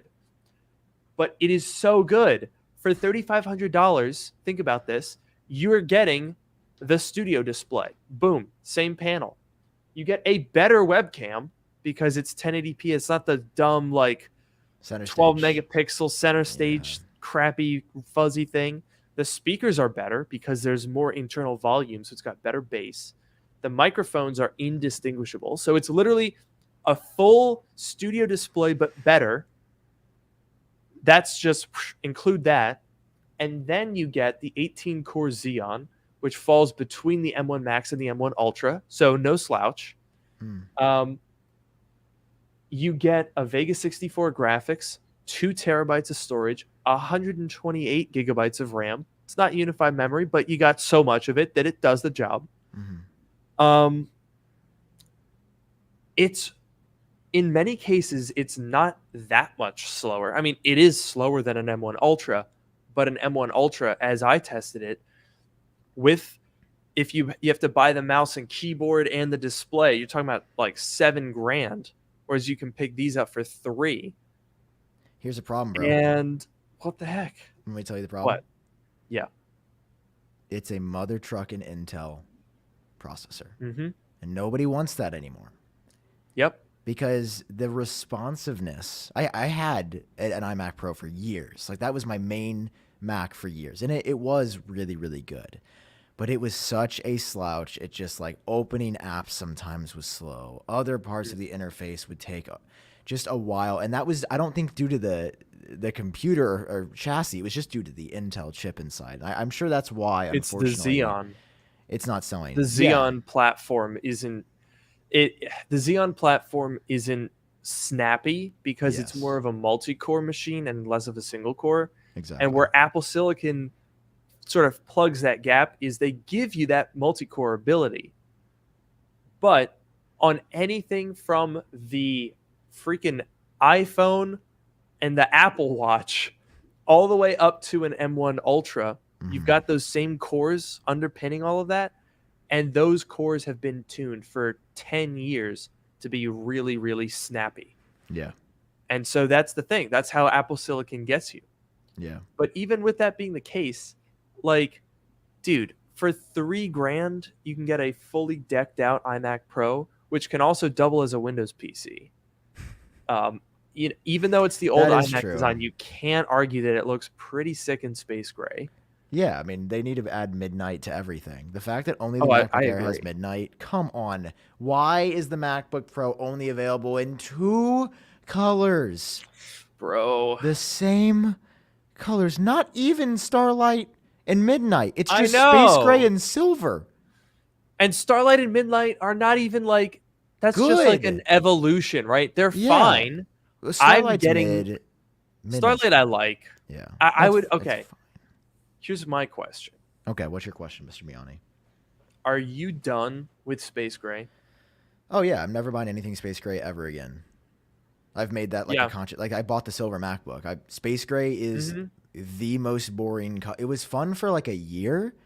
But it is so good. For $3,500, think about this, you're getting the studio display. Boom, same panel. You get a better webcam because it's 1080p. It's not the dumb like center 12 stage. megapixel center stage crappy fuzzy thing. The speakers are better because there's more internal volume, so it's got better bass. The microphones are indistinguishable. So it's literally a full studio display, but better. That's just include that. And then you get the 18-core Xeon, which falls between the M1 Max and the M1 Ultra. So no slouch. You get a Vega 64 graphics, 2 terabytes of storage, 128 gigabytes of RAM. It's not unified memory, but you got so much of it that it does the job. It's, in many cases, it's not that much slower. I mean, it is slower than an M1 Ultra, but an M1 Ultra, as I tested it, if you have to buy the mouse and keyboard and the display, you're talking about like $7,000, whereas you can pick these up for $3,000. Here's a problem, bro. And what the heck? Let me tell you the problem. What? Yeah. It's a mother trucking Intel processor. Mm-hmm. And nobody wants that anymore. Yep. Because the responsiveness, I had an iMac Pro for years. Like that was my main Mac for years. And it was really, really good. But it was such a slouch. It just like opening apps sometimes was slow. Other parts of the interface would take just a while. And that was, I don't think due to the computer or chassis. It was just due to the Intel chip inside. I'm sure that's why, it's unfortunately, the Xeon. It's not selling. The Xeon platform isn't it. The Xeon platform isn't snappy because it's more of a multi-core machine and less of a single core. Exactly. And where Apple Silicon sort of plugs that gap is they give you that multi-core ability. But on anything from the freaking iPhone and the Apple Watch all the way up to an M1 Ultra, you've got those same cores underpinning all of that. And those cores have been tuned for 10 years to be really, really snappy. Yeah. And so that's the thing. That's how Apple Silicon gets you. Yeah. But even with that being the case, like, dude, for $3,000, you can get a fully decked out iMac Pro, which can also double as a Windows PC. Even though it's the old iMac design, you can't argue that it looks pretty sick in space gray. Yeah, I mean, they need to add midnight to everything. The fact that only the MacBook Air has midnight, come on. Why is the MacBook Pro only available in 2 colors? Bro. The same colors. Not even Starlight and Midnight. It's just space gray and silver. And Starlight and Midnight are not even like, that's just like an evolution, right? They're fine. Starlight's Midnight. Starlight I like. Yeah. I would, okay. Here's my question. Okay, what's your question, Mr. Miani? Are you done with space gray? Oh yeah, I'm never buying anything space gray ever again. I've made that like a conscious. Like I bought the silver MacBook. Space gray is the most boring. It was fun for like a year,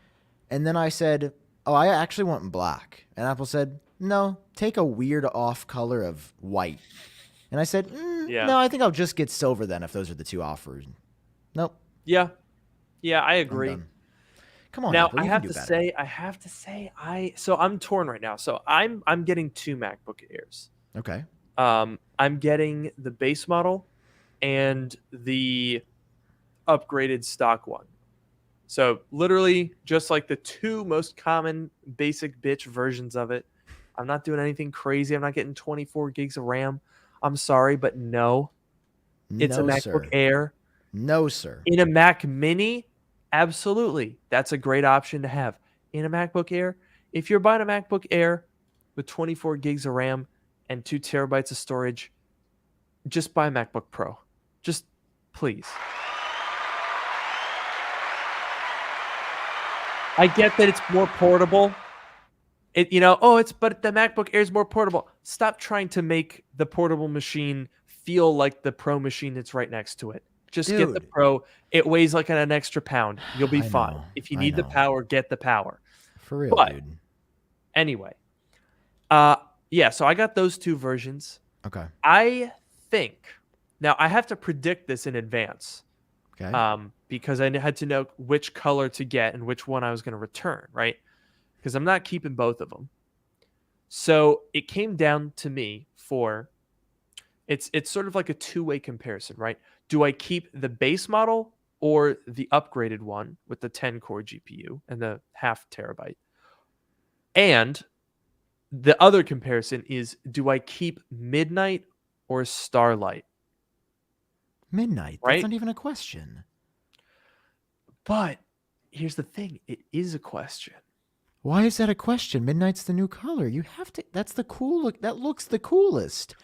and then I said, "Oh, I actually want black." And Apple said, "No, take a weird off color of white." And I said, "No, I think I'll just get silver then if those are the two offers." Nope. Yeah. Yeah, I agree. Come on, Now Apple, you can do better. I have to say, so I'm torn right now. So I'm getting 2 MacBook Airs. Okay. I'm getting the base model and the upgraded stock one. So literally just like the 2 most common basic bitch versions of it. I'm not doing anything crazy. I'm not getting 24 gigs of RAM. I'm sorry, but no. It's a No, MacBook sir. Air. No, sir. In a Mac Mini, absolutely. That's a great option to have. In a MacBook Air, if you're buying a MacBook Air with 24 gigs of RAM and 2 terabytes of storage, just buy a MacBook Pro. Just please. I get that it's more portable. But the MacBook Air is more portable. Stop trying to make the portable machine feel like the Pro machine that's right next to it. Just get the Pro. It weighs like an extra pound. You'll be fine. If you need the power, get the power. For real, dude. Anyway, so I got those 2 versions. Okay. I think now I have to predict this in advance. Okay. Because I had to know which color to get and which one I was going to return, right? Because I'm not keeping both of them. So it came down to me for it's sort of like a 2-way comparison, right? Do I keep the base model or the upgraded one with the 10-core GPU and the half terabyte? And the other comparison is, do I keep Midnight or Starlight? Midnight. Right? That's not even a question. But here's the thing. It is a question. Why is that a question? Midnight's the new color. You have to. That's the cool look. That looks the coolest.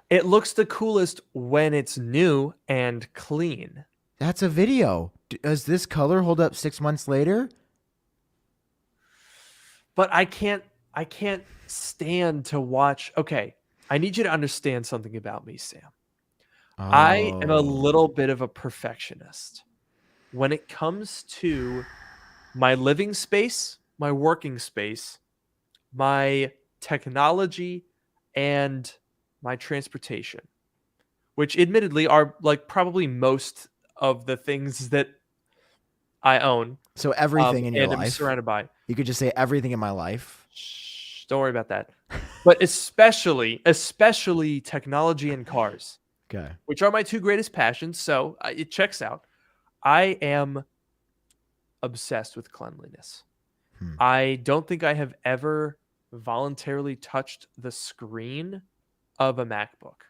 It looks the coolest when it's new and clean. That's a video. Does this color hold up 6 months later? But I can't stand to watch. Okay, I need you to understand something about me, Sam. Oh. I am a little bit of a perfectionist. When it comes to my living space, my working space, my technology, and my transportation, which admittedly are like probably most of the things that I own. So everything in your life. I'm surrounded by. You could just say everything in my life. Shh, don't worry about that. But especially technology and cars. Okay. Which are my 2 greatest passions, so it checks out. I am obsessed with cleanliness. I don't think I have ever voluntarily touched the screen of a MacBook.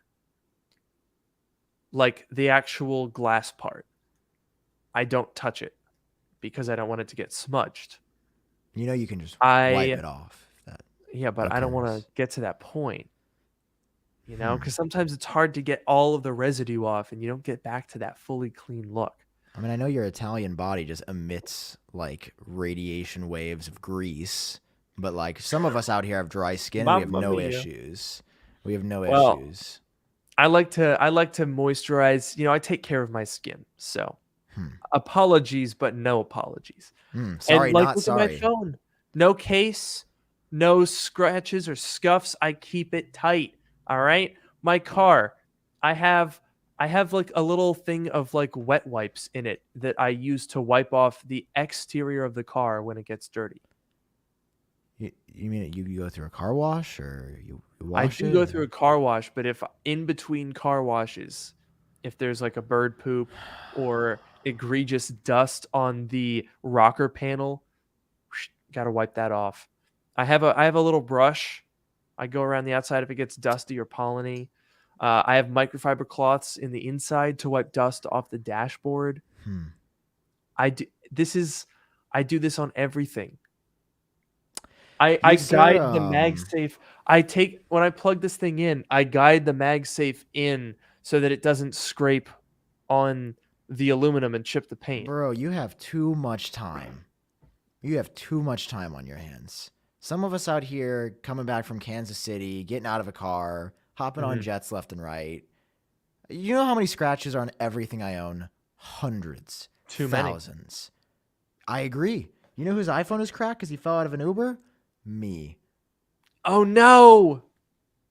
Like the actual glass part. I don't touch it because I don't want it to get smudged. You can just wipe it off. Yeah, but I don't want to get to that point. Because sometimes it's hard to get all of the residue off and you don't get back to that fully clean look. I mean, I know your Italian body just emits like radiation waves of grease, but like some of us out here have dry skin. We have no issues. We have no issues. I like to moisturize. I take care of my skin. So apologies, but no apologies. Sorry, and not sorry. At my phone, no case, no scratches or scuffs. I keep it tight. All right. My car, I have like a little thing of like wet wipes in it that I use to wipe off the exterior of the car when it gets dirty. You mean you go through a car wash or you wash it? I do go through a car wash, but if in between car washes, if there's like a bird poop or egregious dust on the rocker panel, got to wipe that off. I have a little brush. I go around the outside if it gets dusty or polleny. I have microfiber cloths in the inside to wipe dust off the dashboard. I do this on everything. I guide the MagSafe. When I plug this thing in, I guide the MagSafe in so that it doesn't scrape on the aluminum and chip the paint. Bro, you have too much time. You have too much time on your hands. Some of us out here coming back from Kansas City, getting out of a car, hopping on jets left and right. You know how many scratches are on everything I own? Hundreds. Thousands. I agree. You know whose iPhone is cracked because he fell out of an Uber? Me. Oh, no.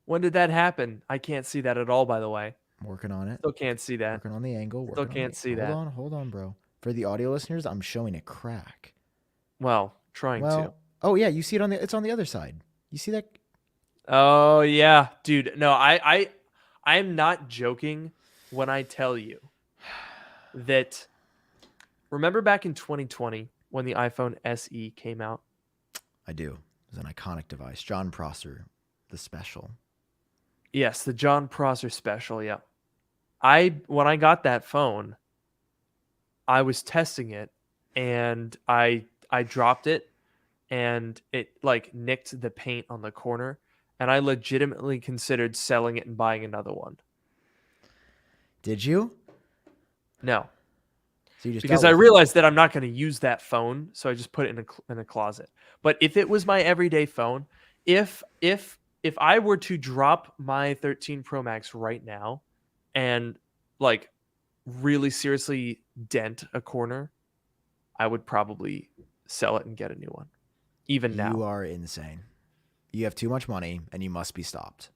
When did that happen? I can't see that at all, by the way. I'm working on it. Still can't see that. Working on the angle. Still can't see that. Hold on, bro. For the audio listeners, I'm showing a crack. Well, trying to. Oh yeah, you see it it's on the other side. You see that? Oh yeah, dude. No, I am not joking when I tell you that remember back in 2020 when the iPhone SE came out? I do. It was an iconic device. John Prosser, the special. Yes, the John Prosser special, yeah. When I got that phone, I was testing it and I dropped it and it like nicked the paint on the corner and I legitimately considered selling it and buying another one. Did you? No. So you just because I realized that I'm not going to use that phone, so I just put it in a closet. But if it was my everyday phone, if I were to drop my 13 Pro Max right now and like really seriously dent a corner, I would probably sell it and get a new one. Even now. You are insane. You have too much money and you must be stopped.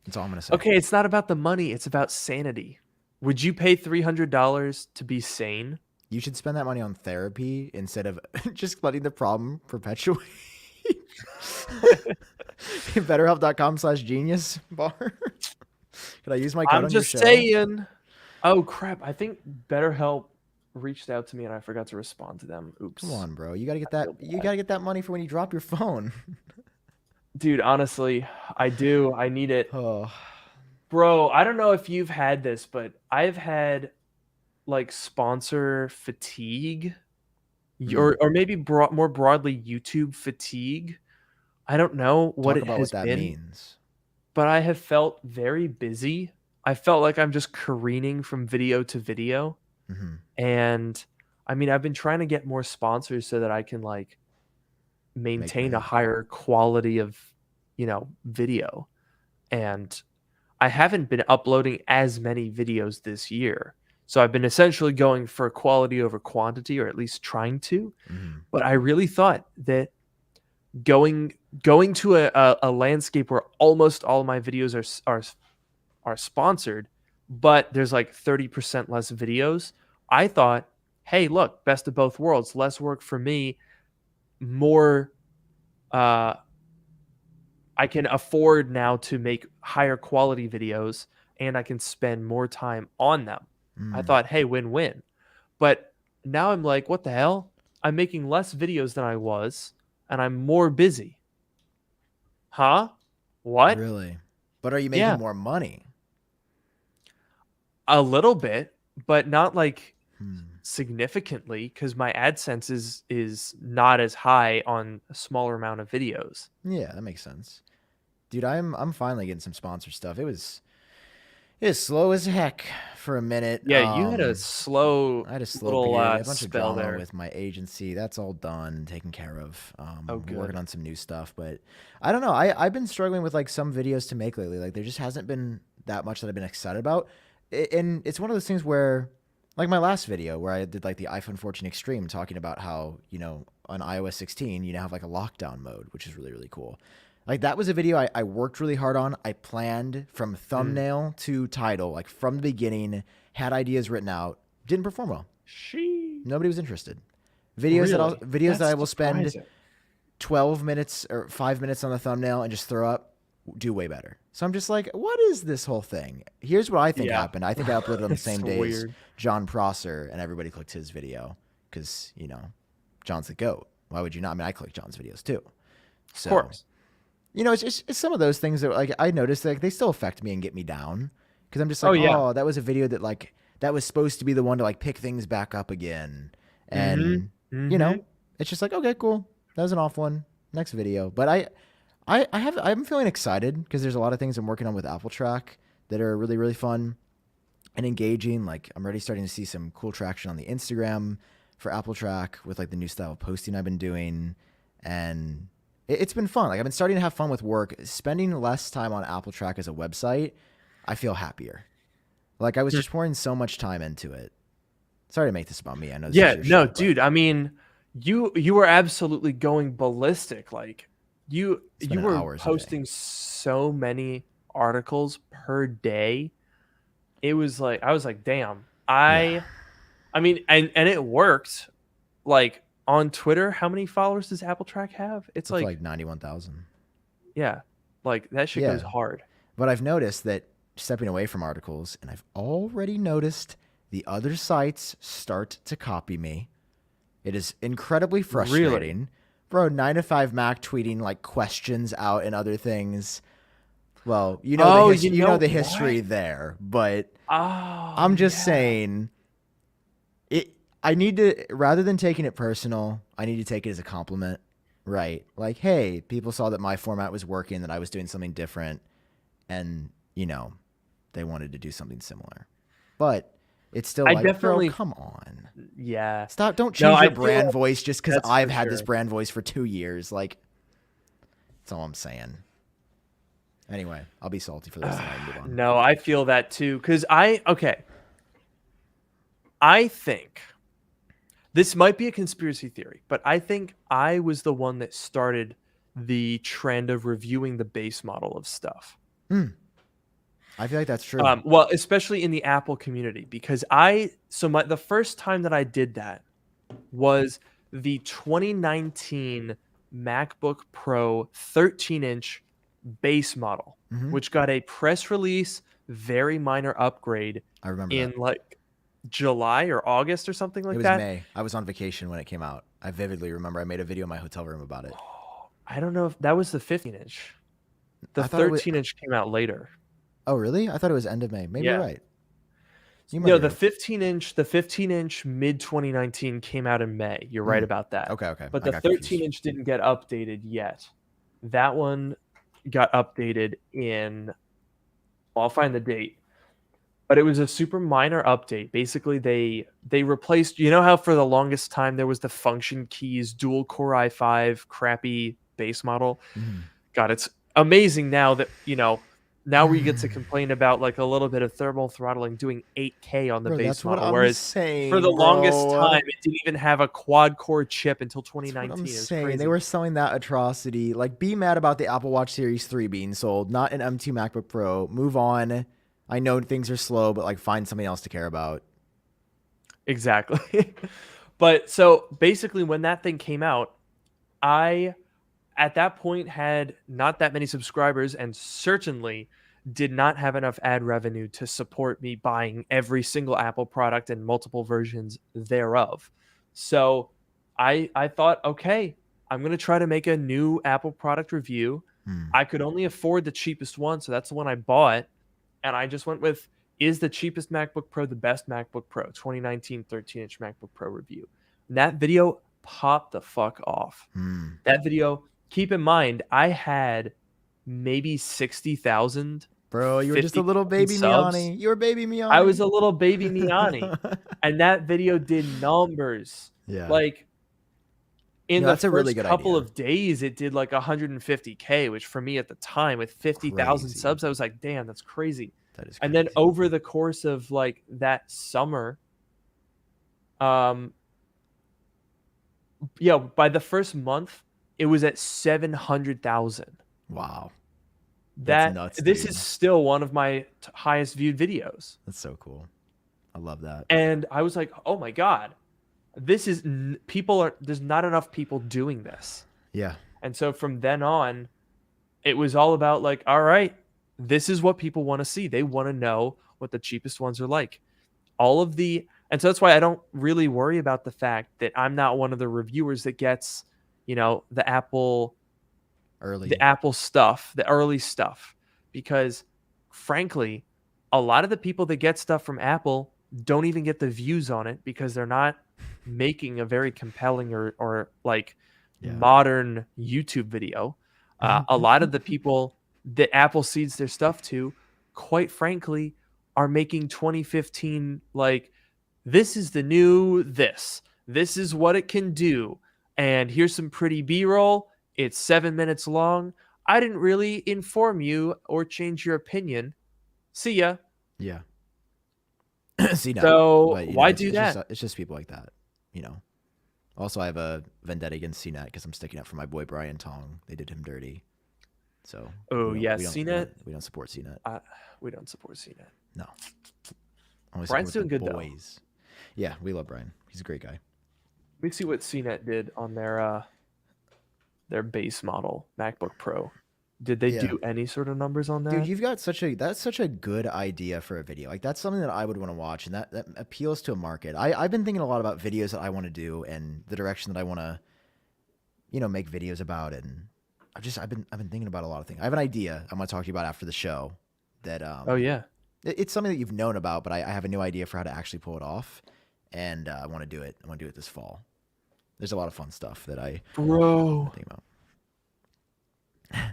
That's all I'm going to say. Okay, it's not about the money, it's about sanity. Would you pay $300 to be sane? You should spend that money on therapy instead of just letting the problem perpetuate. BetterHelp.com/genius bar. Could I use my code I'm on your just show? saying. Oh crap! I think BetterHelp reached out to me and I forgot to respond to them. Oops. Come on, bro. You gotta get that. You gotta get that money for when you drop your phone. Dude, honestly, I do. I need it. Oh. Bro, I don't know if you've had this, but I've had like sponsor fatigue, or maybe more broadly YouTube fatigue. I don't know what Talk it about has what that been, means. but I have felt very busy. I felt like I'm just careening from video to video. Mm-hmm. And I mean, I've been trying to get more sponsors so that I can like maintain a higher quality of, video. And I haven't been uploading as many videos this year. So I've been essentially going for quality over quantity, or at least trying to. Mm-hmm. But I really thought that going to a landscape where almost all my videos are sponsored, but there's like 30% less videos. I thought, hey, look, best of both worlds, less work for me, more I can afford now to make higher quality videos and I can spend more time on them. I thought, hey, win-win. But now I'm like, what the hell? I'm making less videos than I was and I'm more busy. Huh? What? Really? But are you making more money? A little bit, but not like significantly, because my AdSense is not as high on a smaller amount of videos. Yeah, that makes sense. Dude, I'm finally getting some sponsor stuff. It was slow as heck for a minute. Yeah, you had a slow. I had a slow little period. A bunch of drama there with my agency. That's all done, taken care of. good. Working on some new stuff, but I don't know. I've been struggling with like some videos to make lately. Like there just hasn't been that much that I've been excited about. And it's one of those things where, like my last video where I did like the iPhone 14 Extreme, talking about how on iOS 16 you now have like a lockdown mode, which is really really cool. Like that was a video I worked really hard on. I planned from thumbnail to title, like from the beginning, had ideas written out, didn't perform well. Nobody was interested. Videos that I will spend 12 minutes or 5 minutes on the thumbnail and just throw up do way better. So I'm just like, what is this whole thing? Here's what I think happened. I think I uploaded on the same day as John Prosser and everybody clicked his video because, John's the GOAT. Why would you not? I mean, I click John's videos too. So, of course. It's some of those things that like I noticed like they still affect me and get me down because I'm just like, oh, that was a video that like that was supposed to be the one to like pick things back up again, and it's just like, okay, cool, that was an off one. Next video, but I'm feeling excited because there's a lot of things I'm working on with Apple Track that are really really fun and engaging. Like I'm already starting to see some cool traction on the Instagram for Apple Track with like the new style of posting I've been doing, and it's been fun. Like I've been starting to have fun with work, spending less time on Apple Track as a website. I feel happier. Like I was just pouring so much time into it. Sorry to make this about me. I know. Dude. I mean, you were absolutely going ballistic. Like you were posting so many articles per day. It was like I was like, damn. I mean, and it worked. Like on Twitter, how many followers does Apple Track have? It's like 91,000. Yeah, like that shit goes hard. But I've noticed that stepping away from articles, and I've already noticed the other sites start to copy me. It is incredibly frustrating. Really? Bro, 9 to 5 Mac tweeting like questions out and other things. Well, you know the history there, but I'm just saying I need to, rather than taking it personal, I need to take it as a compliment, right? Like, hey, people saw that my format was working, that I was doing something different, and, they wanted to do something similar. But it's still bro, come on. Yeah. Stop. Don't change your brand voice just because I've had this brand voice for 2 years. Like, that's all I'm saying. Anyway, I'll be salty for this and I move on. No, I feel that too. Because I think this might be a conspiracy theory, but I think I was the one that started the trend of reviewing the base model of stuff. I feel like that's true. Well, especially in the Apple community, because the first time that I did that was the 2019 MacBook Pro 13-inch base model, which got a press release, very minor upgrade. I remember in like July or August or something like that. It was May. I was on vacation when it came out. I vividly remember I made a video in my hotel room about it. I don't know if that was the 15-inch. The 13-inch came out later. Oh, really? I thought it was end of May. Maybe you're right. No, the 15-inch mid 2019 came out in May. You're right about that. Okay. But the 13-inch didn't get updated yet. That one got updated in, I'll find the date. But it was a super minor update. Basically, they replaced, how for the longest time there was the function keys dual Core i5 crappy base model. God, it's amazing now that, now we get to complain about like a little bit of thermal throttling doing 8K on the base model, whereas for the longest time it didn't even have a quad core chip until 2019. That's what I'm saying. They were selling that atrocity. Like, be mad about the Apple Watch Series 3 being sold, not an M2 MacBook Pro. Move on. I know things are slow, but like find something else to care about. Exactly. But so basically when that thing came out, I at that point had not that many subscribers and certainly did not have enough ad revenue to support me buying every single Apple product and multiple versions thereof. So I thought, okay, I'm going to try to make a new Apple product review. I could only afford the cheapest one, so that's the one I bought. And I just went with, is the cheapest MacBook Pro the best MacBook Pro? 2019 13-inch MacBook Pro review. And that video popped the fuck off. That video, keep in mind, I had maybe 60,000. Bro, you were just a little baby Miani. You were baby Miani. I was a little baby Miani. And that video did numbers. Yeah. Like, in the first couple of days, it did like 150K, which for me at the time, with 50,000 subs, I was like, damn, that's crazy. That is crazy. And then over the course of like that summer, by the first month, it was at 700,000. Wow. That's nuts. This is still one of my highest viewed videos. That's so cool. I love that. And I was like, oh my God. There's not enough people doing this. Yeah. And so from then on, it was all about like, all right, this is what people want to see. They want to know what the cheapest ones are like. And so that's why I don't really worry about the fact that I'm not one of the reviewers that gets, the Apple stuff, the early stuff, because frankly, a lot of the people that get stuff from Apple don't even get the views on it because they're not making a very compelling or modern YouTube video. A lot of the people that Apple seeds their stuff to, quite frankly, are making 2015 like, this is the new this is what it can do, and here's some pretty B-roll. It's 7 minutes long. I didn't really inform you or change your opinion. See ya. Yeah. See now. So why do that? It's just people like that, Also, I have a vendetta against CNET because I'm sticking up for my boy Brian Tong. They did him dirty. So. CNET. We don't support CNET. We don't support CNET. No. Brian's doing good boys. Though. Yeah, we love Brian. He's a great guy. Let me see what CNET did on their base model MacBook Pro. Did they do any sort of numbers on that? Dude, you've got that's such a good idea for a video. Like that's something that I would want to watch, and that appeals to a market. I've been thinking a lot about videos that I want to do and the direction that I want to, make videos about. And I've been thinking about a lot of things. I have an idea I'm going to talk to you about after the show. That oh yeah, it's something that you've known about, but I have a new idea for how to actually pull it off, and I want to do it. I want to do it this fall. There's a lot of fun stuff that I think about.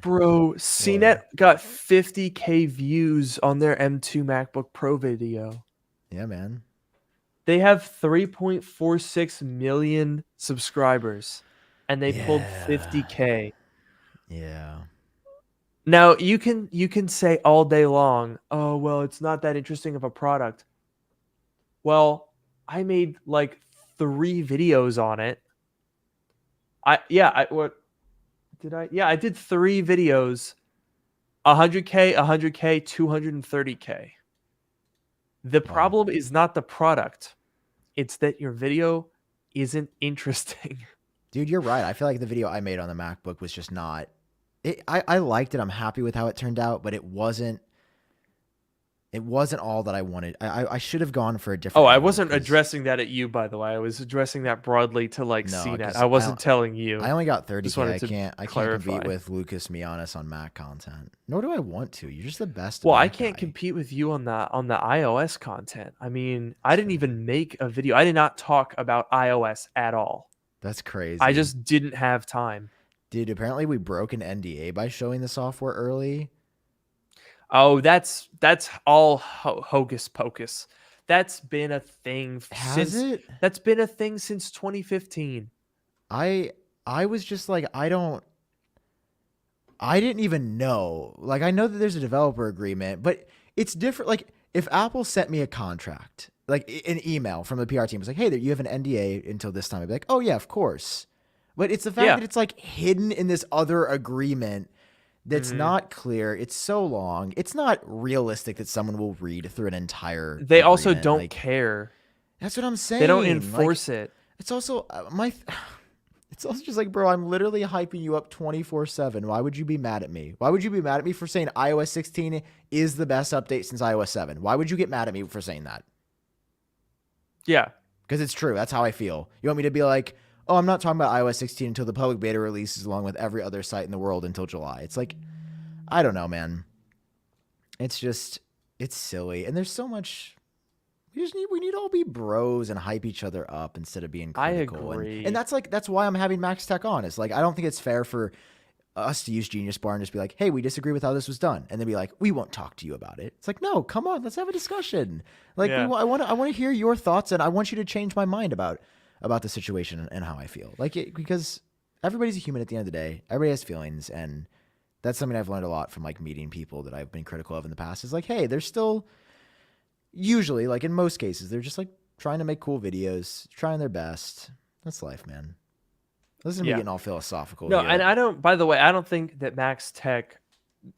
Bro, CNET got 50K views on their M2 MacBook Pro video. Yeah, man. They have 3.46 million subscribers, and they pulled 50K. Yeah. Now you can say all day long, oh well, it's not that interesting of a product. Well, I made like 3 videos on it. I did 3 videos, 100K, 100K, 230K. The problem is not the product. It's that your video isn't interesting. Dude, you're right. I feel like the video I made on the MacBook was just not... I liked it. I'm happy with how it turned out, but it wasn't all that I wanted. I should have gone for a different... Oh, I wasn't addressing that at you, by the way. I was addressing that broadly to CNET. I wasn't telling you. I only got 30K. I can't compete with Lucas Mianis on Mac content. Nor do I want to. You're just the best. Well, I can't compete with you on the iOS content. I mean, I didn't even make a video. I did not talk about iOS at all. That's crazy. I just didn't have time. Dude, apparently we broke an NDA by showing the software early. Oh, that's all hocus pocus. That's been a thing That's been a thing since 2015. I was just like, I didn't even know. Like, I know that there's a developer agreement, but it's different. Like, if Apple sent me a contract, like an email from the PR team, it's like, hey, you have an NDA until this time. I'd be like, oh yeah, of course. But it's the fact that it's like hidden in this other agreement that's not clear. It's so long. It's not realistic that someone will read through an entire They also don't care. That's what I'm saying. They don't enforce it. It's also it's also just like, bro, I'm literally hyping you up 24/7. Why would you be mad at me? Why would you be mad at me for saying iOS 16 is the best update since iOS 7? Why would you get mad at me for saying that? Yeah. Because it's true. That's how I feel. You want me to be like, oh, I'm not talking about iOS 16 until the public beta releases along with every other site in the world until July. It's like, I don't know, man. It's just, it's silly. And there's so much, we need to all be bros and hype each other up instead of being critical. I agree. And that's why I'm having Max Tech on. It's like, I don't think it's fair for us to use Genius Bar and just be like, hey, we disagree with how this was done. And then be like, we won't talk to you about it. It's like, no, come on, let's have a discussion. Like, I want to hear your thoughts, and I want you to change my mind about the situation and how I feel. Because everybody's a human at the end of the day. Everybody has feelings, and that's something I've learned a lot from meeting people that I've been critical of in the past. Is like, hey, they're still usually, in most cases, they're just trying to make cool videos, trying their best. That's life, man. Listen to me getting all philosophical. No, here. and I don't. By the way, I don't think that Max Tech.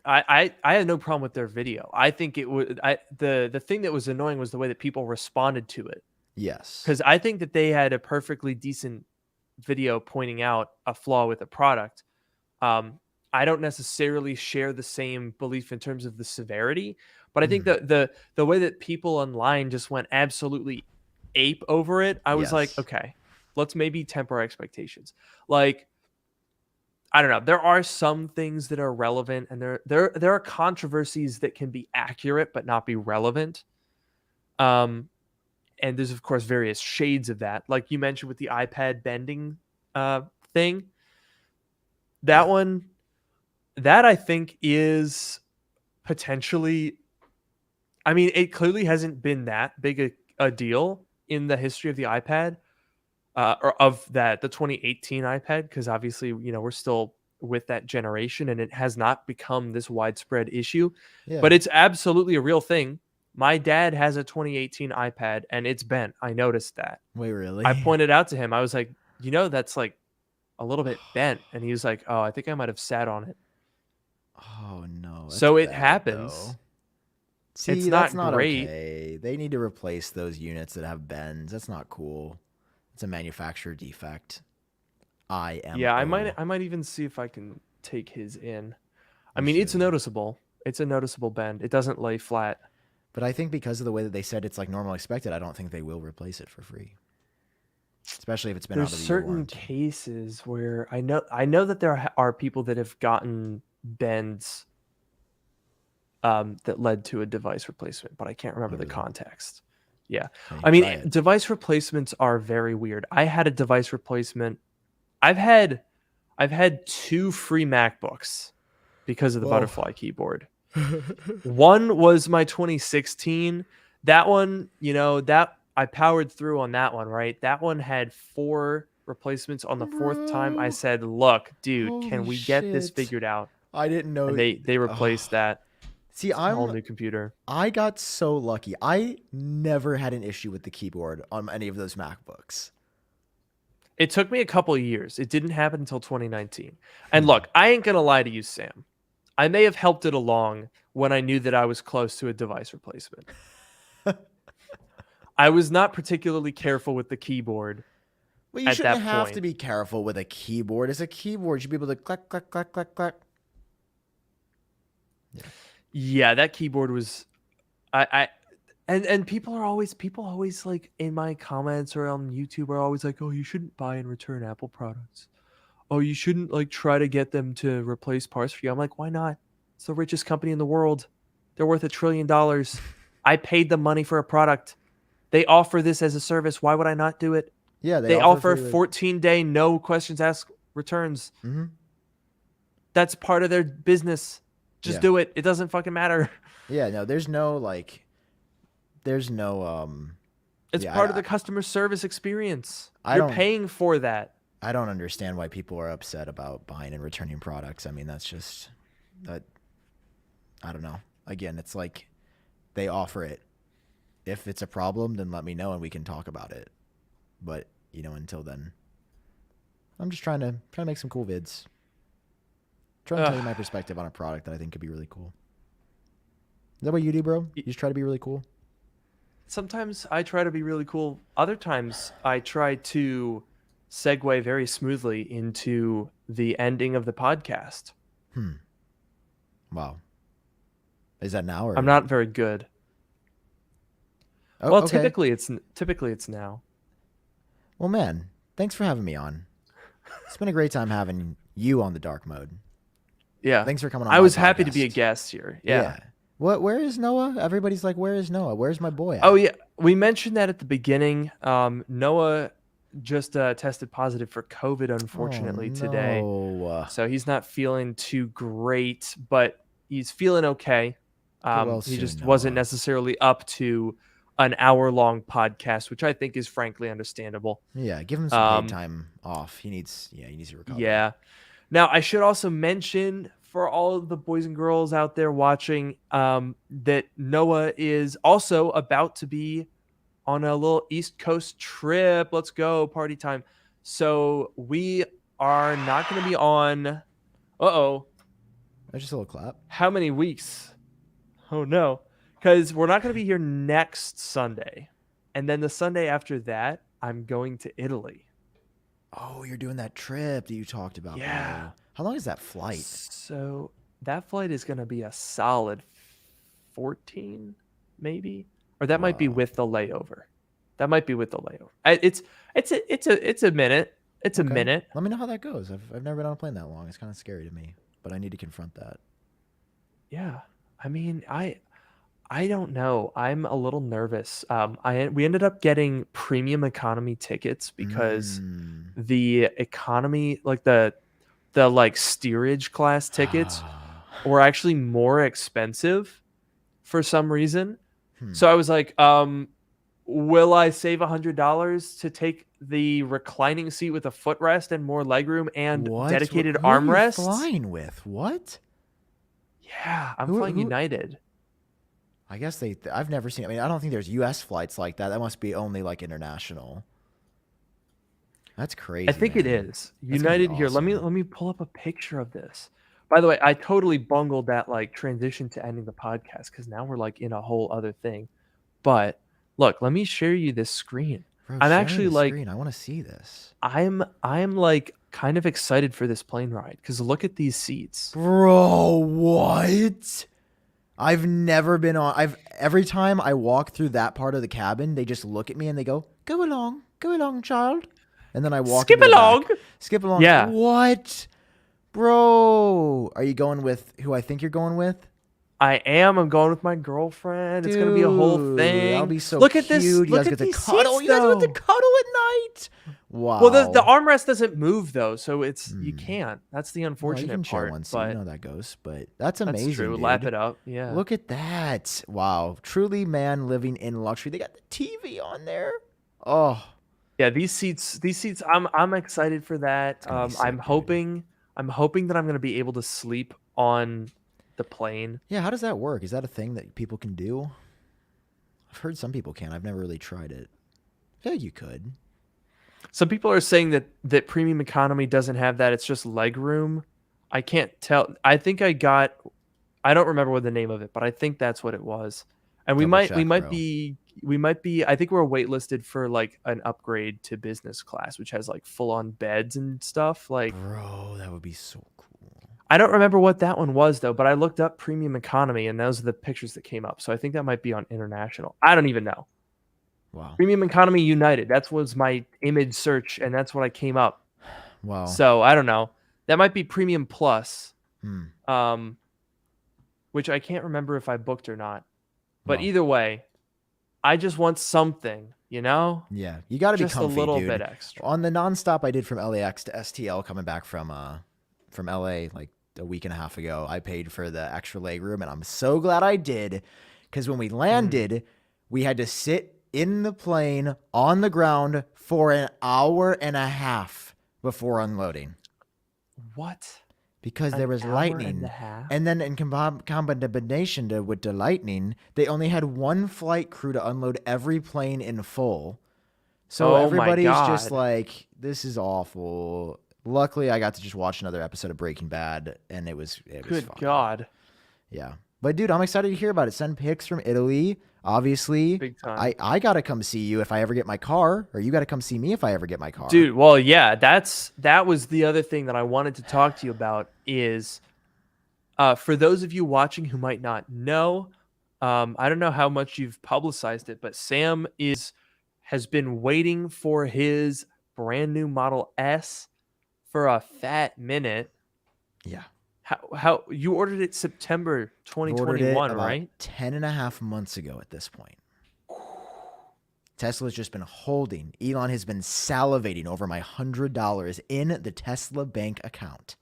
I had no problem with their video. I think it would. The thing that was annoying was the way that people responded to it. Yes. Because I think that they had a perfectly decent video pointing out a flaw with the product. I don't necessarily share the same belief in terms of the severity, but I think that the way that people online just went absolutely ape over it, I was like, okay, let's maybe temper expectations. I don't know. There are some things that are relevant, and there are controversies that can be accurate but not be relevant. And there's, of course, various shades of that. Like you mentioned with the iPad bending thing. That one, that I think is potentially... I mean, it clearly hasn't been that big a deal in the history of the iPad, or of the 2018 iPad, because obviously, we're still with that generation, and it has not become this widespread issue. Yeah. But it's absolutely a real thing. My dad has a 2018 iPad, and it's bent. I noticed that. Wait, really? I pointed out to him. I was like, that's a little bit bent. And he was like, oh, I think I might have sat on it. Oh, no. So it happens. Though. See, it's not great. Okay. They need to replace those units that have bends. That's not cool. It's a manufacturer defect. IMO. Yeah, I might even see if I can take his in. I mean, it's noticeable. It's a noticeable bend. It doesn't lay flat. But I think because of the way that they said it's like normal expected, I don't think they will replace it for free. Especially if it's been out of the There's certain cases where I know that there are people that have gotten bends that led to a device replacement, but I can't remember the context. Yeah. I mean, device replacements are very weird. I had a device replacement. I've had 2 free MacBooks because of the butterfly keyboard. One was my 2016. That one, that I powered through on that one, right? That one had 4 replacements. On the 4th time, I said, "Look, dude, can we get this figured out?" I didn't know. And they replaced that. See, I'm a whole new computer. I got so lucky. I never had an issue with the keyboard on any of those MacBooks. It took me a couple of years. It didn't happen until 2019. And look, I ain't gonna lie to you, Sam. I may have helped it along when I knew that I was close to a device replacement. I was not particularly careful with the keyboard. Well, you shouldn't have to be careful with a keyboard. It's a keyboard. You should be able to click, click, click, click, click. Yeah, that keyboard was, and people always like in my comments or on YouTube are always like, "Oh, you shouldn't buy and return Apple products. Oh, you shouldn't like try to get them to replace parts for you." I'm like, why not? It's the richest company in the world. They're worth $1 trillion. I paid them money for a product. They offer this as a service. Why would I not do it? Yeah, they offer 14-day no questions asked returns. Mm-hmm. That's part of their business. Just do it. It doesn't fucking matter. Yeah, no, there's no it's part of the customer service experience. You're paying for that. I don't understand why people are upset about buying and returning products. I mean, that's just that. I don't know. Again, it's like they offer it. If it's a problem, then let me know and we can talk about it. But until then, I'm just trying to make some cool vids. Trying to tell you my perspective on a product that I think could be really cool. Is that what you do, bro? You just try to be really cool? Sometimes I try to be really cool. Other times I try to segue very smoothly into the ending of the podcast. Wow. Is that now? Or? I'm not very good. Oh, well, okay. typically it's now. Well, man, thanks for having me on. It's been a great time having you on the Drk Mode. Yeah. Thanks for coming on. I was happy to be a guest here. Yeah. Where is Noah? Everybody's like, where is Noah? Where's my boy at? Oh, yeah. We mentioned that at the beginning. Noah just tested positive for COVID, unfortunately, today. So he's not feeling too great, but he's feeling okay. He just wasn't necessarily up to an hour-long podcast, which I think is frankly understandable. Yeah, give him some paid time off. He needs to recover. Yeah. Now, I should also mention for all of the boys and girls out there watching that Noah is also about to be on a little East Coast trip. Let's go, party time. So we are not going to be on. Just a little clap. How many weeks? Oh, no. Because we're not going to be here next Sunday. And then the Sunday after that, I'm going to Italy. Oh, you're doing that trip that you talked about. Yeah. Bro. How long is that flight? So that flight is going to be a solid 14, maybe, or that might be with the layover. It's a minute. It's a minute. Let me know how that goes. I've never been on a plane that long. It's kind of scary to me, but I need to confront that. Yeah, I mean, I don't know. I'm a little nervous. We ended up getting premium economy tickets because the economy, like the like steerage class tickets, were actually more expensive for some reason. So I was like, will I save $100 to take the reclining seat with a footrest and more legroom and dedicated armrests? Who are you flying with? What? Yeah, I'm flying United. I guess I've never seen. I mean, I don't think there's U.S. flights like that. That must be only like international. That's crazy. I think man. It is United. Here, let me pull up a picture of this. By the way, I totally bungled that like transition to ending the podcast because now we're like in a whole other thing. But look, let me share you this screen. Bro, I'm share actually the like, screen. I want to see this. I'm like kind of excited for this plane ride because look at these seats. Bro, what? I've never been on. Every time I walk through that part of the cabin, they just look at me and they go along, child. And then I walk Skip into the along. back. Skip along. Yeah. What? Bro, are you going with who I think you're going with? I am. I'm going with my girlfriend. It's gonna be a whole thing. That'll be so look cute. at this. You Look guys at get to these cuddle. seats, You guys get to though. cuddle at night. Wow. Well, the armrest doesn't move though, so it's you can't. That's the Well, you unfortunate can share part. one seat. But You know that goes. But that's amazing. that's true. Dude. Lap it up. Yeah. Look at that. Wow. Truly man living in luxury. They got the TV on there. Oh. Yeah, these seats. I'm excited for that. So I'm hoping that I'm gonna be able to sleep on the plane. Yeah, how does that work? Is that a thing that people can do? I've heard some people can. I've never really tried it. I feel like you could. Some people are saying that premium economy doesn't have that. It's just leg room. I can't tell. I think I don't remember what the name of it, but I think that's what it was. And we might be I think we're waitlisted for like an upgrade to business class, which has like full on beds and stuff. Like, bro, that would be so cool. I don't remember what that one was though, but I looked up premium economy and those are the pictures that came up. So I think that might be on international. I don't even know. Wow. Premium economy United. That was my image search and that's what I came up. Wow. So I don't know. That might be premium plus. Hmm. Which I can't remember if I booked or not. But either way, I just want something, you know? Yeah. You got to be comfy, just a little dude. bit extra. On the nonstop I did from LAX to STL coming back from LA like a week and a half ago, I paid for the extra leg room and I'm so glad I did because when we landed, we had to sit in the plane on the ground for an hour and a half before unloading. What? Because there was lightning. And then in combination with the lightning, they only had one flight crew to unload every plane in full. So everybody's just like, this is awful. Luckily, I got to just watch another episode of Breaking Bad, and it was Good fun. God. Yeah. But, dude, I'm excited to hear about it. Send pics from Italy. Obviously, Big time. I got to come see you if I ever get my car, or you got to come see me if I ever get my car. Dude, well, yeah, that was the other thing that I wanted to talk to you about is for those of you watching who might not know, I don't know how much you've publicized it, but Sam has been waiting for his brand new Model S for a fat minute. Yeah. How you ordered it September 2021, right? 10 and a half months ago at this point. Tesla's just been holding. Elon has been salivating over my $100 in the Tesla bank account.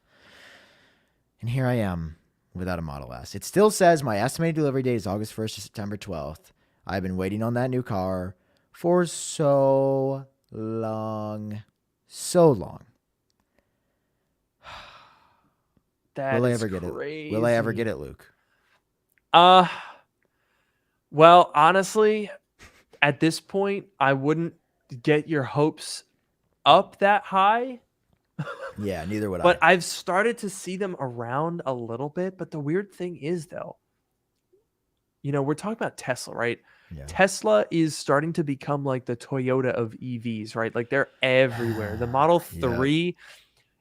And here I am without a Model S. It still says my estimated delivery date is August 1st to September 12th. I've been waiting on that new car for so long. So long. Will I ever get it? Will I ever get it, Luke? Well, honestly, at this point, I wouldn't get your hopes up that high. Yeah, neither would I. But I've started to see them around a little bit. But the weird thing is, though, we're talking about Tesla, right? Yeah. Tesla is starting to become like the Toyota of EVs, right? Like they're everywhere. The Model 3,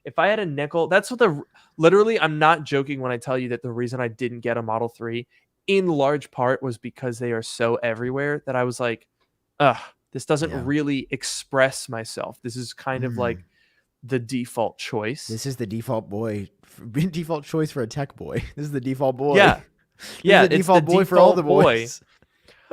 if I had a nickel, that's what literally, I'm not joking when I tell you that the reason I didn't get a Model 3 in large part was because they are so everywhere that I was like, this doesn't really express myself. This is kind of like the default choice. This is the default choice for a tech boy. This is the default boy. Yeah. It's the default boy for all the boys.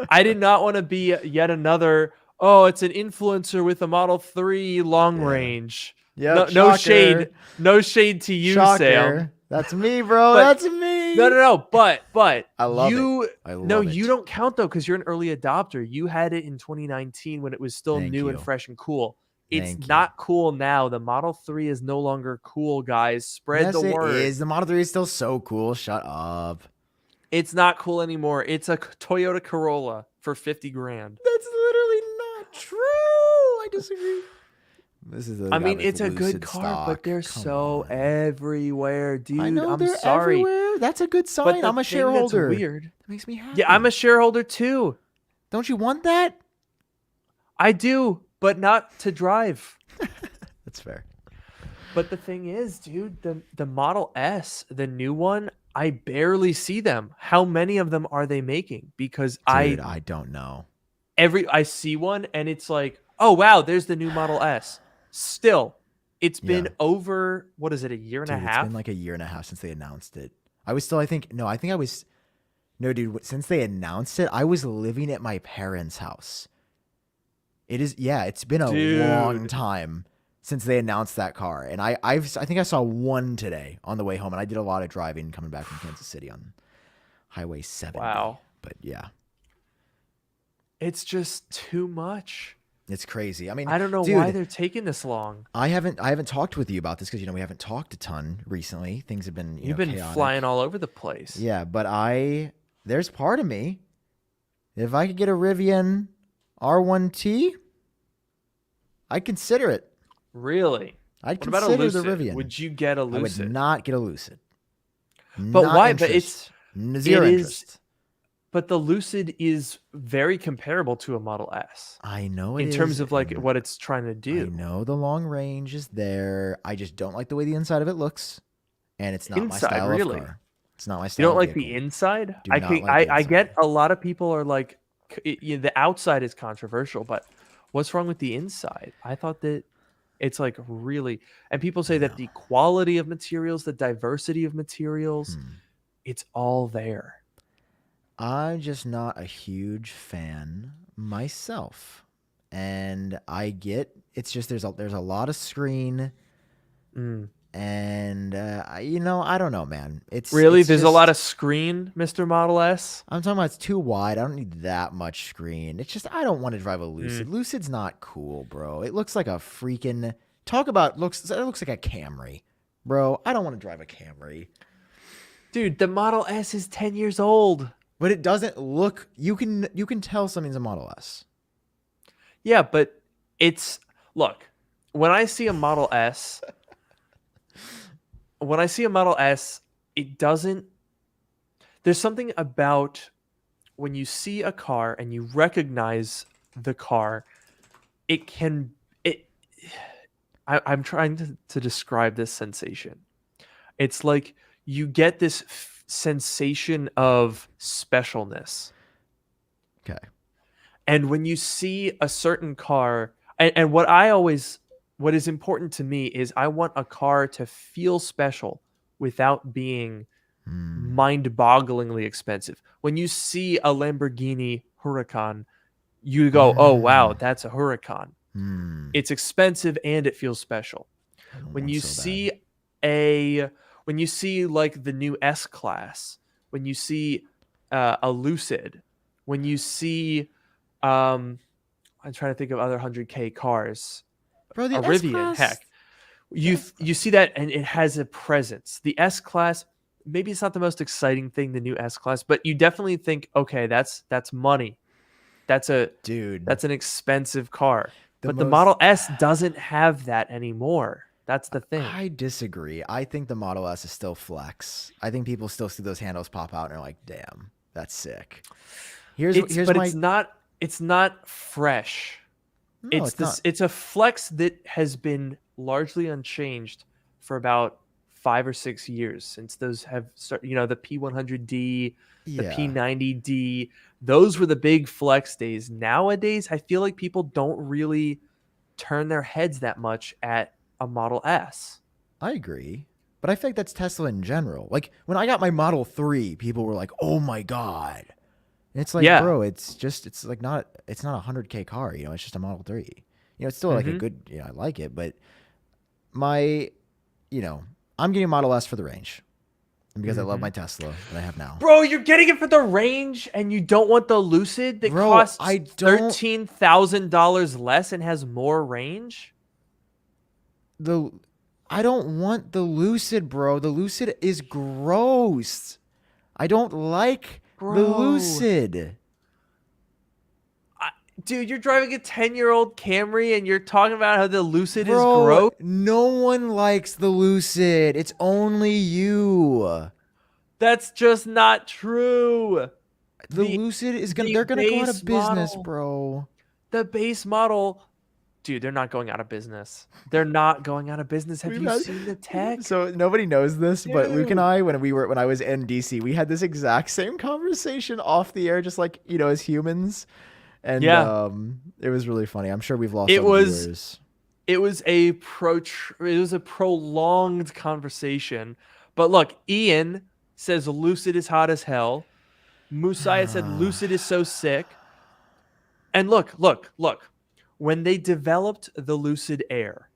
I did not want to be yet another, it's an influencer with a Model 3 long range. Yeah, no shade to you, Shocker. Sam. That's me, bro. That's me. No. But I love it. it. You don't count though because you're an early adopter. You had it in 2019 when it was still new and fresh and cool. It's not cool now. The Model 3 is no longer cool, guys. Spread the word. It is. The Model 3 is still so cool. Shut up. It's not cool anymore. It's a Toyota Corolla for $50,000. That's literally not true. I disagree. It's a good car, but they're everywhere, dude. I know, I'm sorry. Everywhere. That's a good sign. I'm a shareholder. That's weird. That makes me happy. Yeah, I'm a shareholder too. Don't you want that? I do, but not to drive. That's fair. But the thing is, dude, the Model S, the new one, I barely see them. How many of them are they making? Because Dude, I don't know. I see one and it's like, oh wow, there's the new Model S. Still, it's been over, what is it, a year and a half? It's been like a year and a half since they announced it. Since they announced it, I was living at my parents' house. It's been a long time since they announced that car. And I think I saw one today on the way home, and I did a lot of driving coming back from Kansas City on Highway 70. Wow. But yeah. It's just too much. It's crazy. I mean, I don't know why they're taking this long. I haven't talked with you about this because we haven't talked a ton recently. Things have been You've been chaotic. Flying all over the place. Yeah, but there's part of me, if I could get a Rivian R1T, I'd consider it. Really? I'd consider the Rivian. Would you get a Lucid? I would not get a Lucid. But why? Interest. But zero interest. But the Lucid is very comparable to a Model S. I know it in terms of like what it's trying to do. I know the long range is there. I just don't like the way the inside of it looks, and it's not my style of car. It's not my style. You don't like the inside? I get a lot of people are like, the outside is controversial, but what's wrong with the inside? I thought that it's like really, and people say that the quality of materials, the diversity of materials, it's all there. I'm just not a huge fan myself, and I get it's just there's a lot of screen, and I don't know, man. There's a lot of screen, Mr. Model S. I'm talking about it's too wide. I don't need that much screen. It's just I don't want to drive a Lucid. Lucid's not cool, bro. It looks like a freaking it looks like a Camry, bro. I don't want to drive a Camry, dude. The Model S is 10 years old. But it doesn't look. You can tell something's a Model S. Yeah, but look. When I see a Model S, it doesn't. There's something about when you see a car and you recognize the car. I'm trying to describe this sensation. It's like you get this sensation of specialness. Okay. And when you see a certain car, and what is important to me is I want a car to feel special without being mind-bogglingly expensive. When you see a Lamborghini Huracan, you go, oh wow, that's a Huracan. It's expensive and it feels special. When you see like the new S-Class, when you see a Lucid, when you see, I'm trying to think of other 100K cars. Bro, the Rivian, heck. You see that and it has a presence. The S-Class, maybe it's not the most exciting thing, the new S-Class, but you definitely think, okay, that's money. That's an expensive car. The Model S doesn't have that anymore. That's the thing. I disagree. I think the Model S is still flex. I think people still see those handles pop out and are like, "Damn, that's sick." It's not fresh. No, it's a flex that has been largely unchanged for about 5 or 6 years since those have started. The P100D, the P90D. Those were the big flex days. Nowadays, I feel like people don't really turn their heads that much at a Model S. I agree, but I think that's Tesla in general. Like when I got my Model 3, people were like, "Oh my god!" And it's like, bro, it's not a 100K car. It's just a Model 3. It's still like a good. I like it, but I'm getting a Model S for the range, and because I love my Tesla that I have now. Bro, you're getting it for the range, and you don't want the Lucid that costs $13,000 less and has more range. I don't want the Lucid, bro. The Lucid is gross. I don't like the Lucid. Dude, you're driving a 10-year-old Camry and you're talking about how the Lucid is gross? No one likes the Lucid. It's only you. That's just not true. The Lucid is they're gonna go out of business, bro. The base model Dude, they're not going out of business. They're not going out of business. Have you seen the tech? So nobody knows this, but Luke and I, when I was in DC, we had this exact same conversation off the air, just like, as humans. And it was really funny. I'm sure we've lost some viewers. It was a prolonged conversation. But look, Ian says Lucid is hot as hell. Musaya said Lucid is so sick. And look. When they developed the Lucid Air,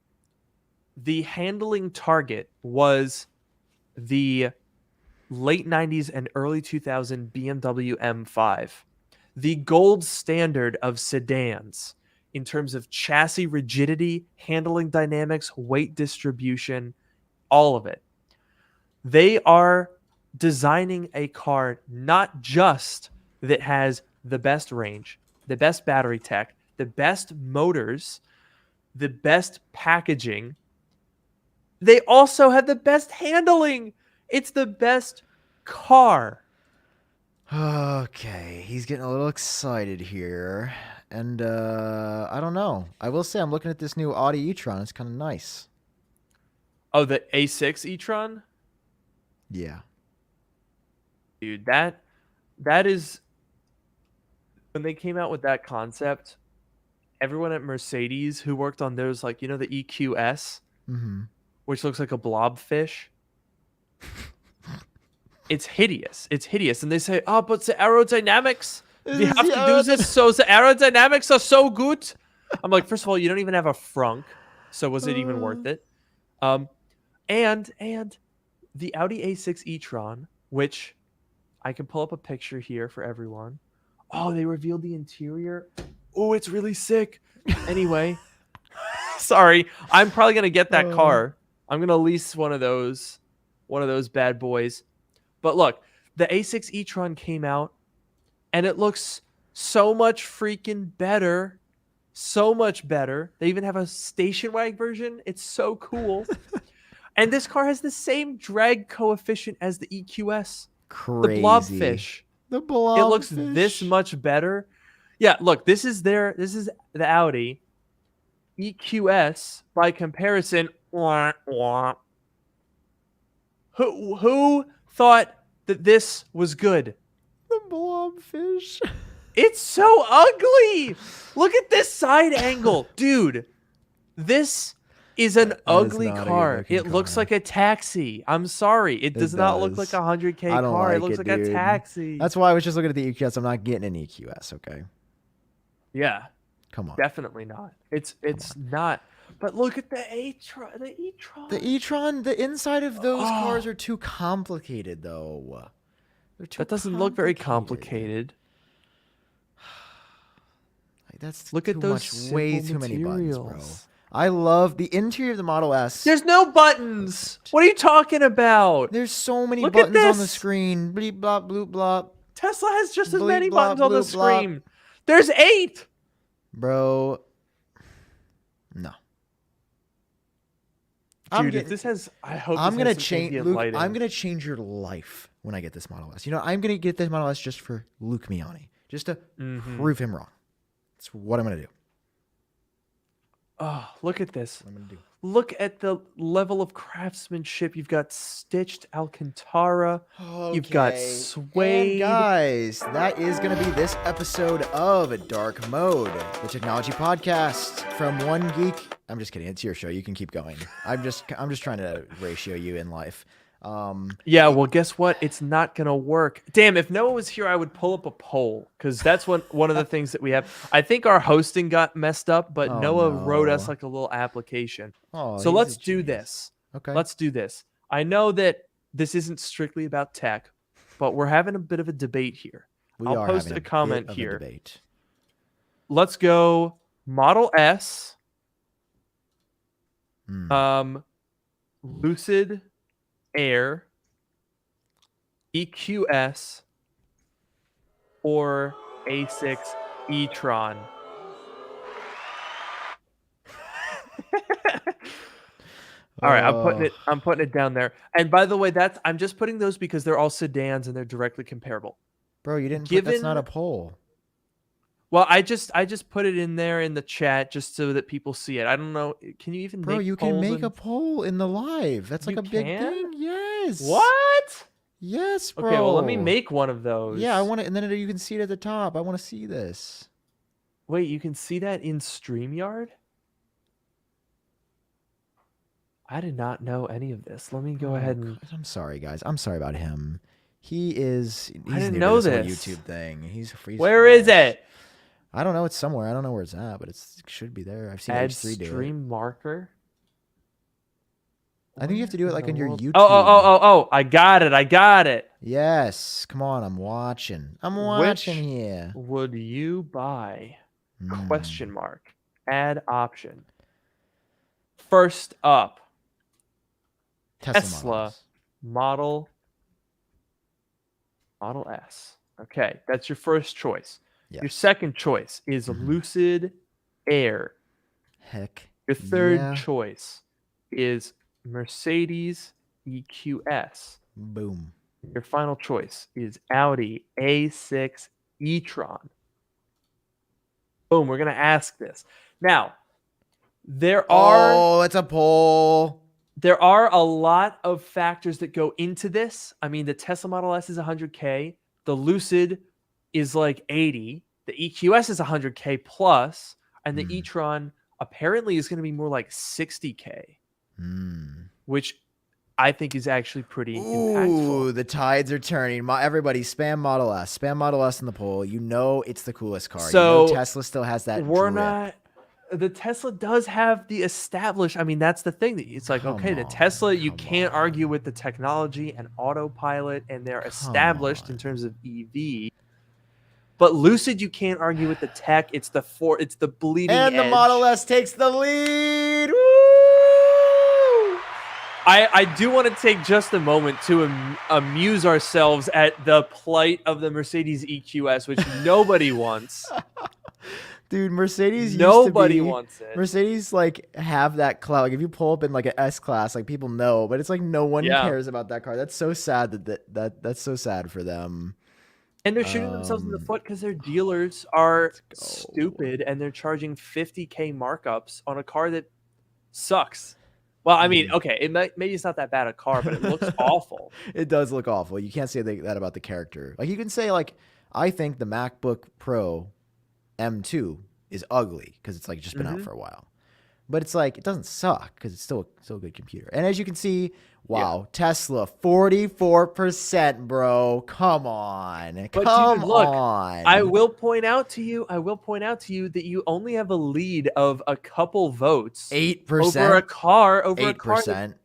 the handling target was the late 90s and early 2000 BMW M5, the gold standard of sedans in terms of chassis rigidity, handling dynamics, weight distribution, all of it. They are designing a car not just that has the best range, the best battery tech, the best motors, the best packaging. They also have the best handling. It's the best car. Okay, he's getting a little excited here. And I don't know. I will say I'm looking at this new Audi e-tron. It's kind of nice. Oh, the A6 e-tron? Yeah. Dude, that is... When they came out with that concept, everyone at Mercedes who worked on those, like, the EQS, which looks like a blobfish. It's hideous. And they say, oh, but the aerodynamics, we have to do this, so the aerodynamics are so good. I'm like, first of all, you don't even have a frunk, so was it even worth it? And the Audi A6 e-tron, which I can pull up a picture here for everyone. Oh, they revealed the interior. Oh, it's really sick. Anyway, sorry. I'm probably going to get that car. I'm going to lease one of those bad boys. But look, the A6 e-tron came out and it looks so much freaking better. So much better. They even have a station wagon version. It's so cool. And this car has the same drag coefficient as the EQS. Crazy. The blobfish. The blobfish. It looks this much better. Yeah, look, this is the Audi EQS by comparison. Who thought that this was good? The blobfish. It's so ugly. Look at this side angle. Dude, this is an ugly car. It looks like a taxi. I'm sorry. It does not look like a 100K car. It looks like a taxi. That's why I was just looking at the EQS. I'm not getting an EQS, okay? Yeah. Come on. Definitely not. It's not. But look at the e-tron. The e-tron, the inside of those cars are too complicated, though. That doesn't look very complicated. That's look at those way too many buttons, bro. I love the interior of the Model S. There's no buttons. What are you talking about? There's so many buttons on the screen. Bleep, blop, bloop, blop. Tesla has just as many buttons on the screen. There's 8. Bro. No. Dude, if this has... I hope I'm going to change... Luke, I'm going to change your life when I get this Model S. I'm going to get this Model S just for Luke Miani. Just to prove him wrong. That's what I'm going to do. Oh, look at this. What I'm gonna do. Look at the level of craftsmanship. You've got stitched Alcantara. Okay. You've got suede. And guys, that is going to be this episode of Drk Mode, the technology podcast from one geek. I'm just kidding. It's your show. You can keep going. I'm just trying to ratio you in life. Yeah, well, guess what? It's not gonna work. Damn, if Noah was here, I would pull up a poll, because that's one of the things that we have. I think our hosting got messed up, but Noah wrote us like a little application. So let's do this. Okay. Let's do this. I know that this isn't strictly about tech, but we're having a bit of a debate here. I'll post a comment here. Let's go Model S. Lucid Air, EQS, or A6 e-tron. All right, I'm putting it down there. And by the way, I'm just putting those because they're all sedans and they're directly comparable. Bro, you didn't put that's not a poll. Well, I just put it in there in the chat just so that people see it. I don't know. Can you even Bro, make you can make a polls? poll in the live. That's like You a big can? thing. Yes. What? Yes, bro. Okay, well, let me make one of those. Yeah, I want it, and then you can see it at the top. I want to see this. Wait, you can see that in StreamYard? I did not know any of this. Let me go ahead and... I'm sorry, guys. I'm sorry about him. He's I didn't new know to this whole this. YouTube thing. He's Where is it? I don't know. It's somewhere. I don't know where it's at, but it should be there. I've seen Add H3 do it. stream marker. I think you have to do it like on your YouTube. Oh! I got it. Yes. Come on. I'm watching. Here. Would you buy? Question mark. Add option. First up. Tesla Model S. Okay, that's your first choice. Yes. Your second choice is Lucid Air. Heck. Your third choice is Mercedes EQS. Boom. Your final choice is Audi A6 e-tron. Boom, we're going to ask this. Now, it's a poll. There are a lot of factors that go into this. I mean, the Tesla Model S is 100K. The Lucid is like 80. The EQS is 100K plus. And the e-tron apparently is going to be more like 60K. Which I think is actually pretty impactful. Ooh, the tides are turning. Everybody, spam Model S. Spam Model S in the poll. You know it's the coolest car. So Tesla still has that drip. The Tesla does have the established. I mean, that's the thing. It's like, the Tesla, you can't argue with the technology and autopilot, and they're established in terms of EV. But Lucid, you can't argue with the tech. It's the bleeding edge. And the Model S takes the lead. Woo! I do want to take just a moment to amuse ourselves at the plight of the Mercedes EQS, which nobody wants. Dude, Mercedes nobody wants it. Mercedes like have that clout. Like if you pull up in like an S class, like people know, but it's like no one cares about that car. That's so sad that's so sad for them. And they're shooting themselves in the foot because their dealers are stupid and they're charging 50K markups on a car that sucks. Well, I mean, okay, maybe it's not that bad a car, but it looks awful. It does look awful. You can't say that about the character. Like you can say like, I think the MacBook Pro M2 is ugly because it's like just been out for a while, but it's like it doesn't suck because it's still a good computer. And as you can see, Tesla 44%, bro. Come on, come on. I will point out to you that you only have a lead of a couple votes, 8% over a car, 8%.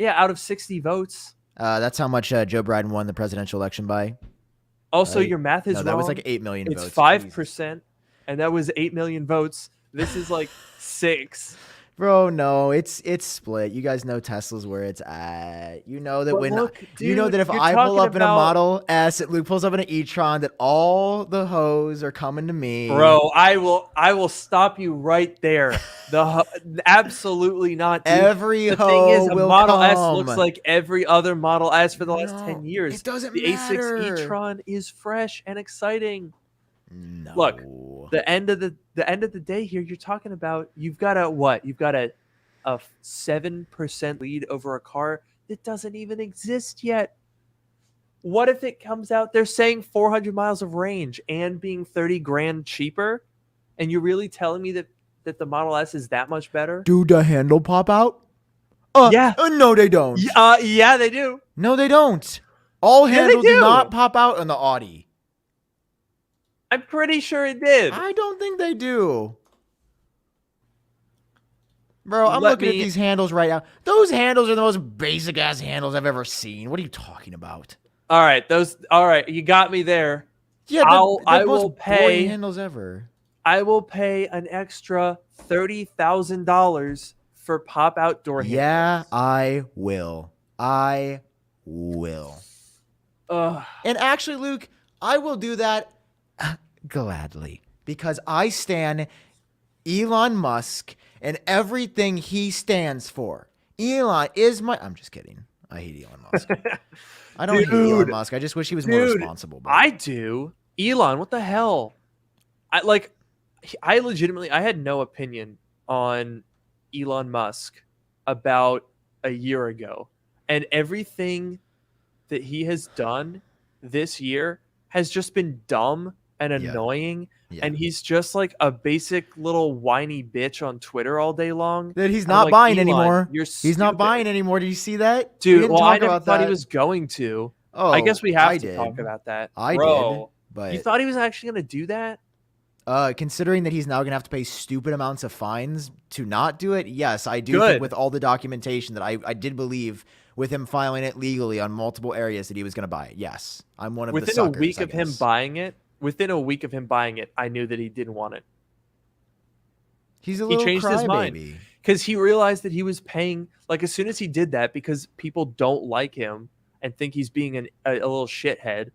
Out of 60 votes. That's how much Joe Biden won the presidential election by. Also, your math is wrong. That was like 8 million votes. It's 5%. And that was 8 million votes. This is like 6. Bro, no, it's split. You guys know Tesla's where it's at. You know that if I pull up in a Model S, Luke pulls up in an e-tron, that all the hoes are coming to me. Bro, I will stop you right there. Absolutely not. Dude. Every the hoe thing is, a will Model come. S looks like every other Model S for the last 10 years. It doesn't matter. The A6 e-tron is fresh and exciting. No. Look, the end of the day here, you're talking about you've got a 7% lead over a car that doesn't even exist yet. What if it comes out, they're saying 400 miles of range and being 30 grand cheaper, and you're really telling me that the Model S is that much better? Do the handle pop out? Yeah. No, they don't. Yeah, they do. No, they don't. All handles do not pop out on the Audi. I'm pretty sure it did. I don't think they do. Bro, I'm looking at these handles right now. Those handles are the most basic ass handles I've ever seen. What are you talking about? All right, you got me there. Yeah, I will pay handles ever. I will pay an extra $30,000 for pop out door handles. Yeah, I will. And actually, Luke, I will do that gladly because I stan Elon Musk and everything he stands for. Elon is I'm just kidding. I hate Elon Musk. I don't hate Elon Musk. I just wish he was more responsible. I do. Elon, what the hell? I legitimately, I had no opinion on Elon Musk about a year ago, and everything that he has done this year has just been dumb and annoying. Yeah. And he's just like a basic little whiny bitch on Twitter all day long. That he's I'm not like, buying Elon, anymore. You're He's not stupid. buying anymore. Did you see that? Dude, well, I never thought he was going to. Oh, I guess we have I to did. talk about that. I Bro, did, but you thought he was actually going to do that? Considering that he's now going to have to pay stupid amounts of fines to not do it, yes, I do think with all the documentation that I did believe with him filing it legally on multiple areas that he was going to buy it. Yes, I'm one of the suckers. Within a week of him buying it, I knew that he didn't want it. He's a little He changed his mind crybaby. because he realized that he was paying, like, as soon as he did that, because people don't like him and think he's being a little shithead,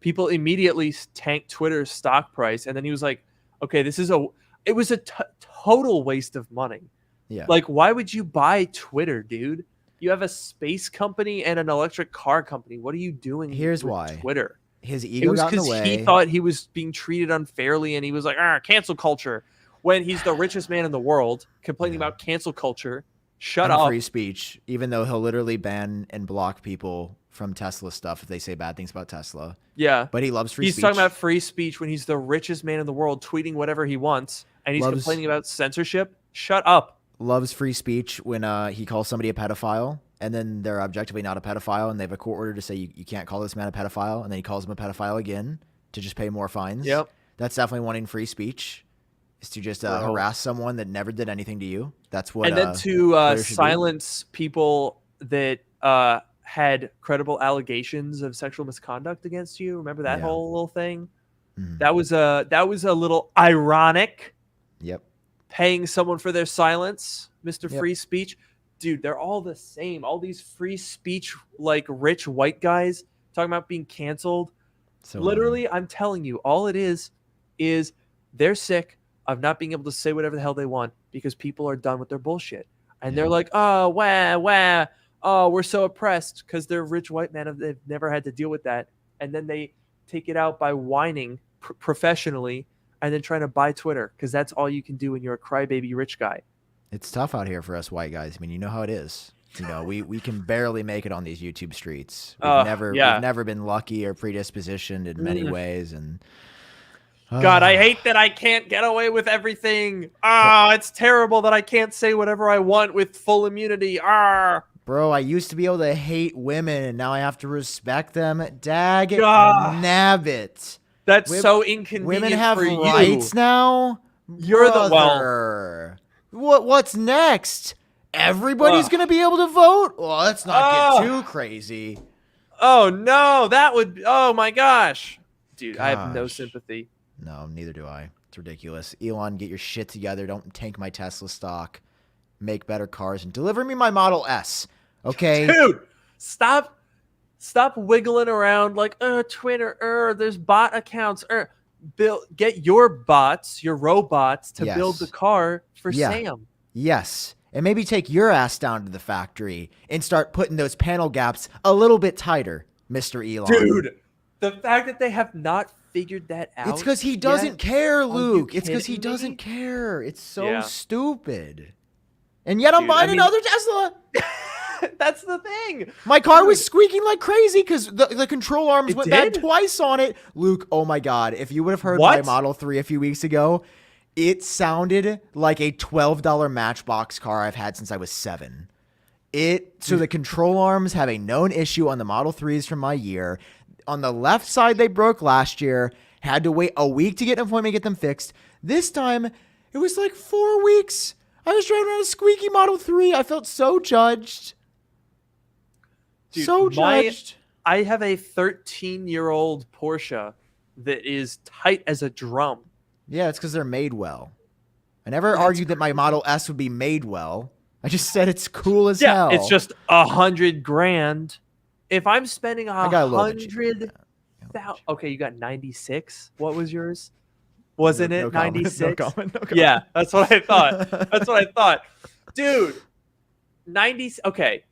people immediately tanked Twitter's stock price. And then he was like, okay, it was a total waste of money. Yeah. Like, why would you buy Twitter, dude? You have a space company and an electric car company. What are you doing? Here's with why. Twitter. His ego got in the way. He thought he was being treated unfairly, and he was like, cancel culture. When he's the richest man in the world, complaining about cancel culture. Shut up. Free speech, even though he'll literally ban and block people from Tesla stuff if they say bad things about Tesla. Yeah. But he loves free speech. He's talking about free speech when he's the richest man in the world, tweeting whatever he wants, and he's complaining about censorship. Shut up. Loves free speech when he calls somebody a pedophile, and then they're objectively not a pedophile, and they have a court order to say you can't call this man a pedophile, and then he calls him a pedophile again to just pay more fines. Yep. That's definitely wanting free speech, is to just harass someone that never did anything to you. That's what. And then to silence people that had credible allegations of sexual misconduct against you. Remember that whole little thing? Mm-hmm. That was a little ironic. Yep. Paying someone for their silence, Mr. Free Speech. Dude, they're all the same. All these free speech, like, rich white guys talking about being canceled. So literally, I'm telling you, all it is they're sick of not being able to say whatever the hell they want because people are done with their bullshit. And they're like, oh, wah, oh, we're so oppressed because they're rich white men. They've never had to deal with that. And then they take it out by whining professionally and then trying to buy Twitter because that's all you can do when you're a crybaby rich guy. It's tough out here for us white guys. I mean, you know how it is. You know, we can barely make it on these YouTube streets. We've never been lucky or predispositioned in many ways. And God, I hate that I can't get away with everything. It's terrible that I can't say whatever I want with full immunity. Bro, I used to be able to hate women, and now I have to respect them. Dag nabbit. That's so inconvenient. Women have for rights now. You're Brother. What's next? Everybody's gonna be able to vote. Well, let's not get too crazy. Oh no, that would. Oh my gosh, dude, I have no sympathy. No, neither do I. It's ridiculous. Elon, get your shit together. Don't tank my Tesla stock. Make better cars and deliver me my Model S. Okay, dude, stop wiggling around like Twitter. There's bot accounts. Get your bots, your robots, to build the car for Sam. Yes, and maybe take your ass down to the factory and start putting those panel gaps a little bit tighter, Mr. Elon. Dude, the fact that they have not figured that out. It's because he doesn't care, Luke. It's because he doesn't care. It's so stupid. And yet I'm buying another Tesla. That's the thing. My car was squeaking like crazy because the control arms went bad twice on it. Luke, oh my God. If you would have heard my Model 3 a few weeks ago, it sounded like a $12 Matchbox car I've had since I was 7. So the control arms have a known issue on the Model 3s from my year. On the left side, they broke last year. Had to wait a week to get an appointment to get them fixed. This time, it was like 4 weeks. I was driving around a squeaky Model 3. I felt so judged. Dude, so judged. I have a 13-year-old Porsche that is tight as a drum. Yeah, it's because they're made well. I never argued that my Model S would be made well. I just said it's cool as hell. It's just $100,000. If I'm spending $100,000, okay, you got 96. What was yours? Wasn't it 96? No comment. Yeah, that's what I thought. Dude, 90. Okay,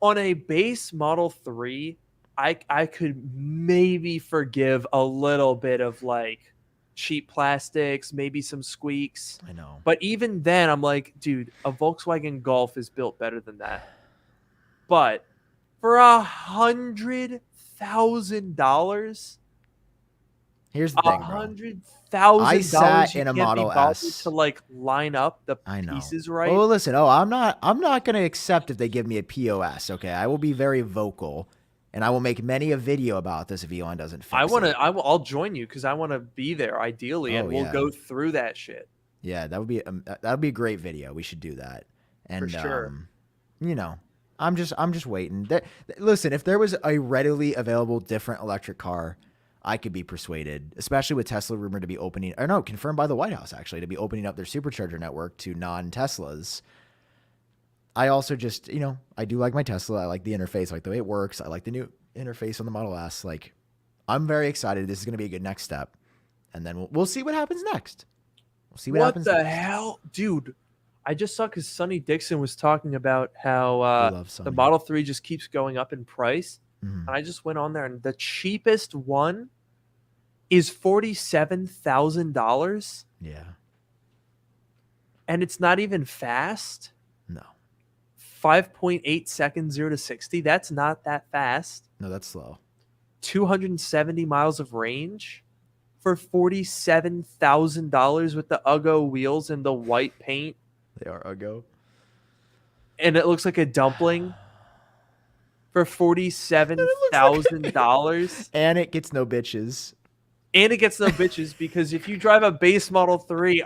on a base Model 3, I could maybe forgive a little bit of like cheap plastics, maybe some squeaks. I know. But even then, I'm like, dude, a Volkswagen Golf is built better than that. But for $100,000, here's the thing, bro. $100,000. I sat in a Model S to like line up the pieces right. Oh, listen. Oh, I'm not gonna accept if they give me a POS. Okay, I will be very vocal, and I will make many a video about this if Elon doesn't fix it. I'll join you because I want to be there ideally, and we'll go through that shit. Yeah, that would be a great video. We should do that. And for sure. You know, I'm just waiting. Listen, if there was a readily available different electric car, I could be persuaded, especially with Tesla rumored to be opening, or no, confirmed by the White House actually, to be opening up their supercharger network to non-Teslas. I also just, I do like my Tesla. I like the interface. I like the way it works. I like the new interface on the Model S. Like, I'm very excited. This is going to be a good next step. And then we'll see what happens next. We'll see what happens next. What the hell? Dude, I just saw because Sonny Dixon was talking about how the Model 3 just keeps going up in price. And I just went on there, and the cheapest one is $47,000. Yeah. And it's not even fast. No. 5.8 seconds, 0 to 60. That's not that fast. No, that's slow. 270 miles of range for $47,000 with the Uggo wheels and the white paint. They are Uggo. And it looks like a dumpling. For $47,000. And it gets no bitches. Because if you drive a base Model 3,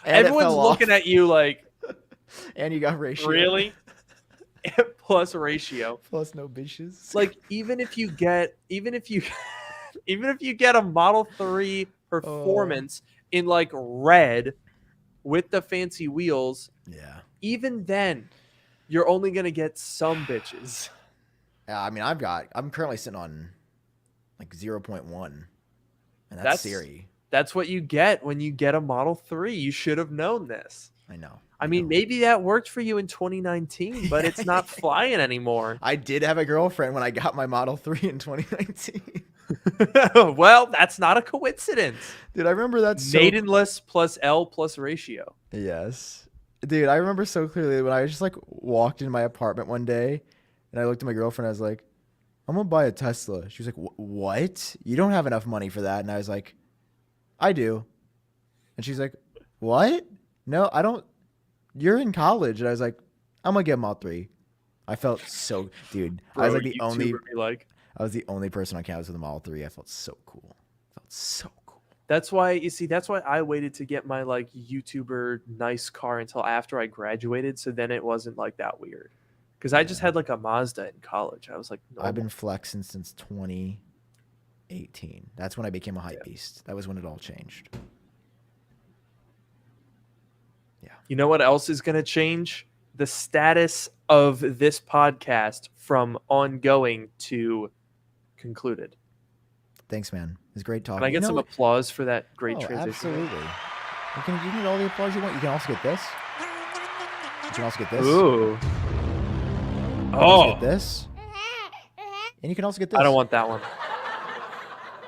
everyone's looking at you like. And you got ratio. Really? Plus ratio. Plus no bitches. Like even if you get a Model 3 Performance in like red with the fancy wheels, even then you're only going to get some bitches. Yeah, I mean, I'm currently sitting on like 0.1. And that's Siri. That's what you get when you get a Model 3. You should have known this. I know. I mean, maybe that worked for you in 2019, but it's not flying anymore. I did have a girlfriend when I got my Model 3 in 2019. Well, that's not a coincidence. Dude, I remember that maidenless plus L plus ratio. Yes. Dude, I remember so clearly when I just like walked into my apartment one day and I looked at my girlfriend. I was like, I'm going to buy a Tesla. She was like, what? You don't have enough money for that. And I was like, I do. And she's like, what? No, I don't. You're in college. And I was like, I'm going to get a Model 3. I felt so, dude. Bro, I was like I was the only person on campus with a Model 3. I felt so cool. That's why I waited to get my like YouTuber nice car until after I graduated. So then it wasn't like that weird. Because I just had like a Mazda in college. I was like, normal. I've been flexing since 2018. That's when I became a hype beast. That was when it all changed. Yeah. You know what else is going to change? The status of this podcast from ongoing to concluded. Thanks, man. It's great talking. Can I get some applause for that great transition? Absolutely. You can get all the applause you want. You can also get this. You can also get this. Ooh. Get this. And you can also get this. I don't want that one.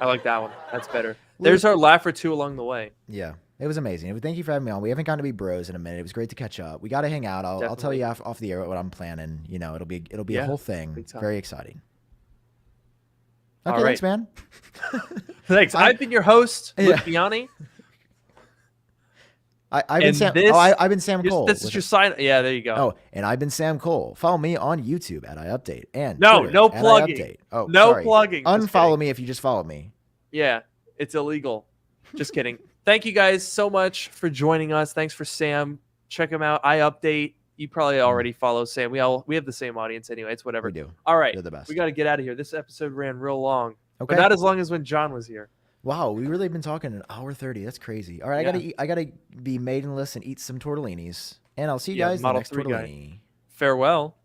I like that one. That's better. There's our laugh or two along the way. Yeah. It was amazing. Thank you for having me on. We haven't gotten to be bros in a minute. It was great to catch up. We got to hang out. I'll tell you off the air what I'm planning. You know, it'll be a whole thing. Very exciting. Okay, right. Thanks, man. Thanks. I've been your host, Luke Biani. I've been Sam Cole. This is your sign. Yeah, there you go. Oh, and I've been Sam Cole. Follow me on YouTube at iUpdate and no Twitter plugging. Oh, no sorry. Plugging. Unfollow me if you just followed me. Yeah, it's illegal. Just kidding. Thank you guys so much for joining us. Thanks for Sam. Check him out. iUpdate. You probably already follow Sam. We have the same audience anyway. It's whatever. We do. All right. They're the best. We got to get out of here. This episode ran real long. Okay. But not as long as when John was here. Wow, we really have been talking an hour 30. That's crazy. All right, I gotta be maidenless and eat some tortellinis. And I'll see you guys in the next tortellini. Farewell.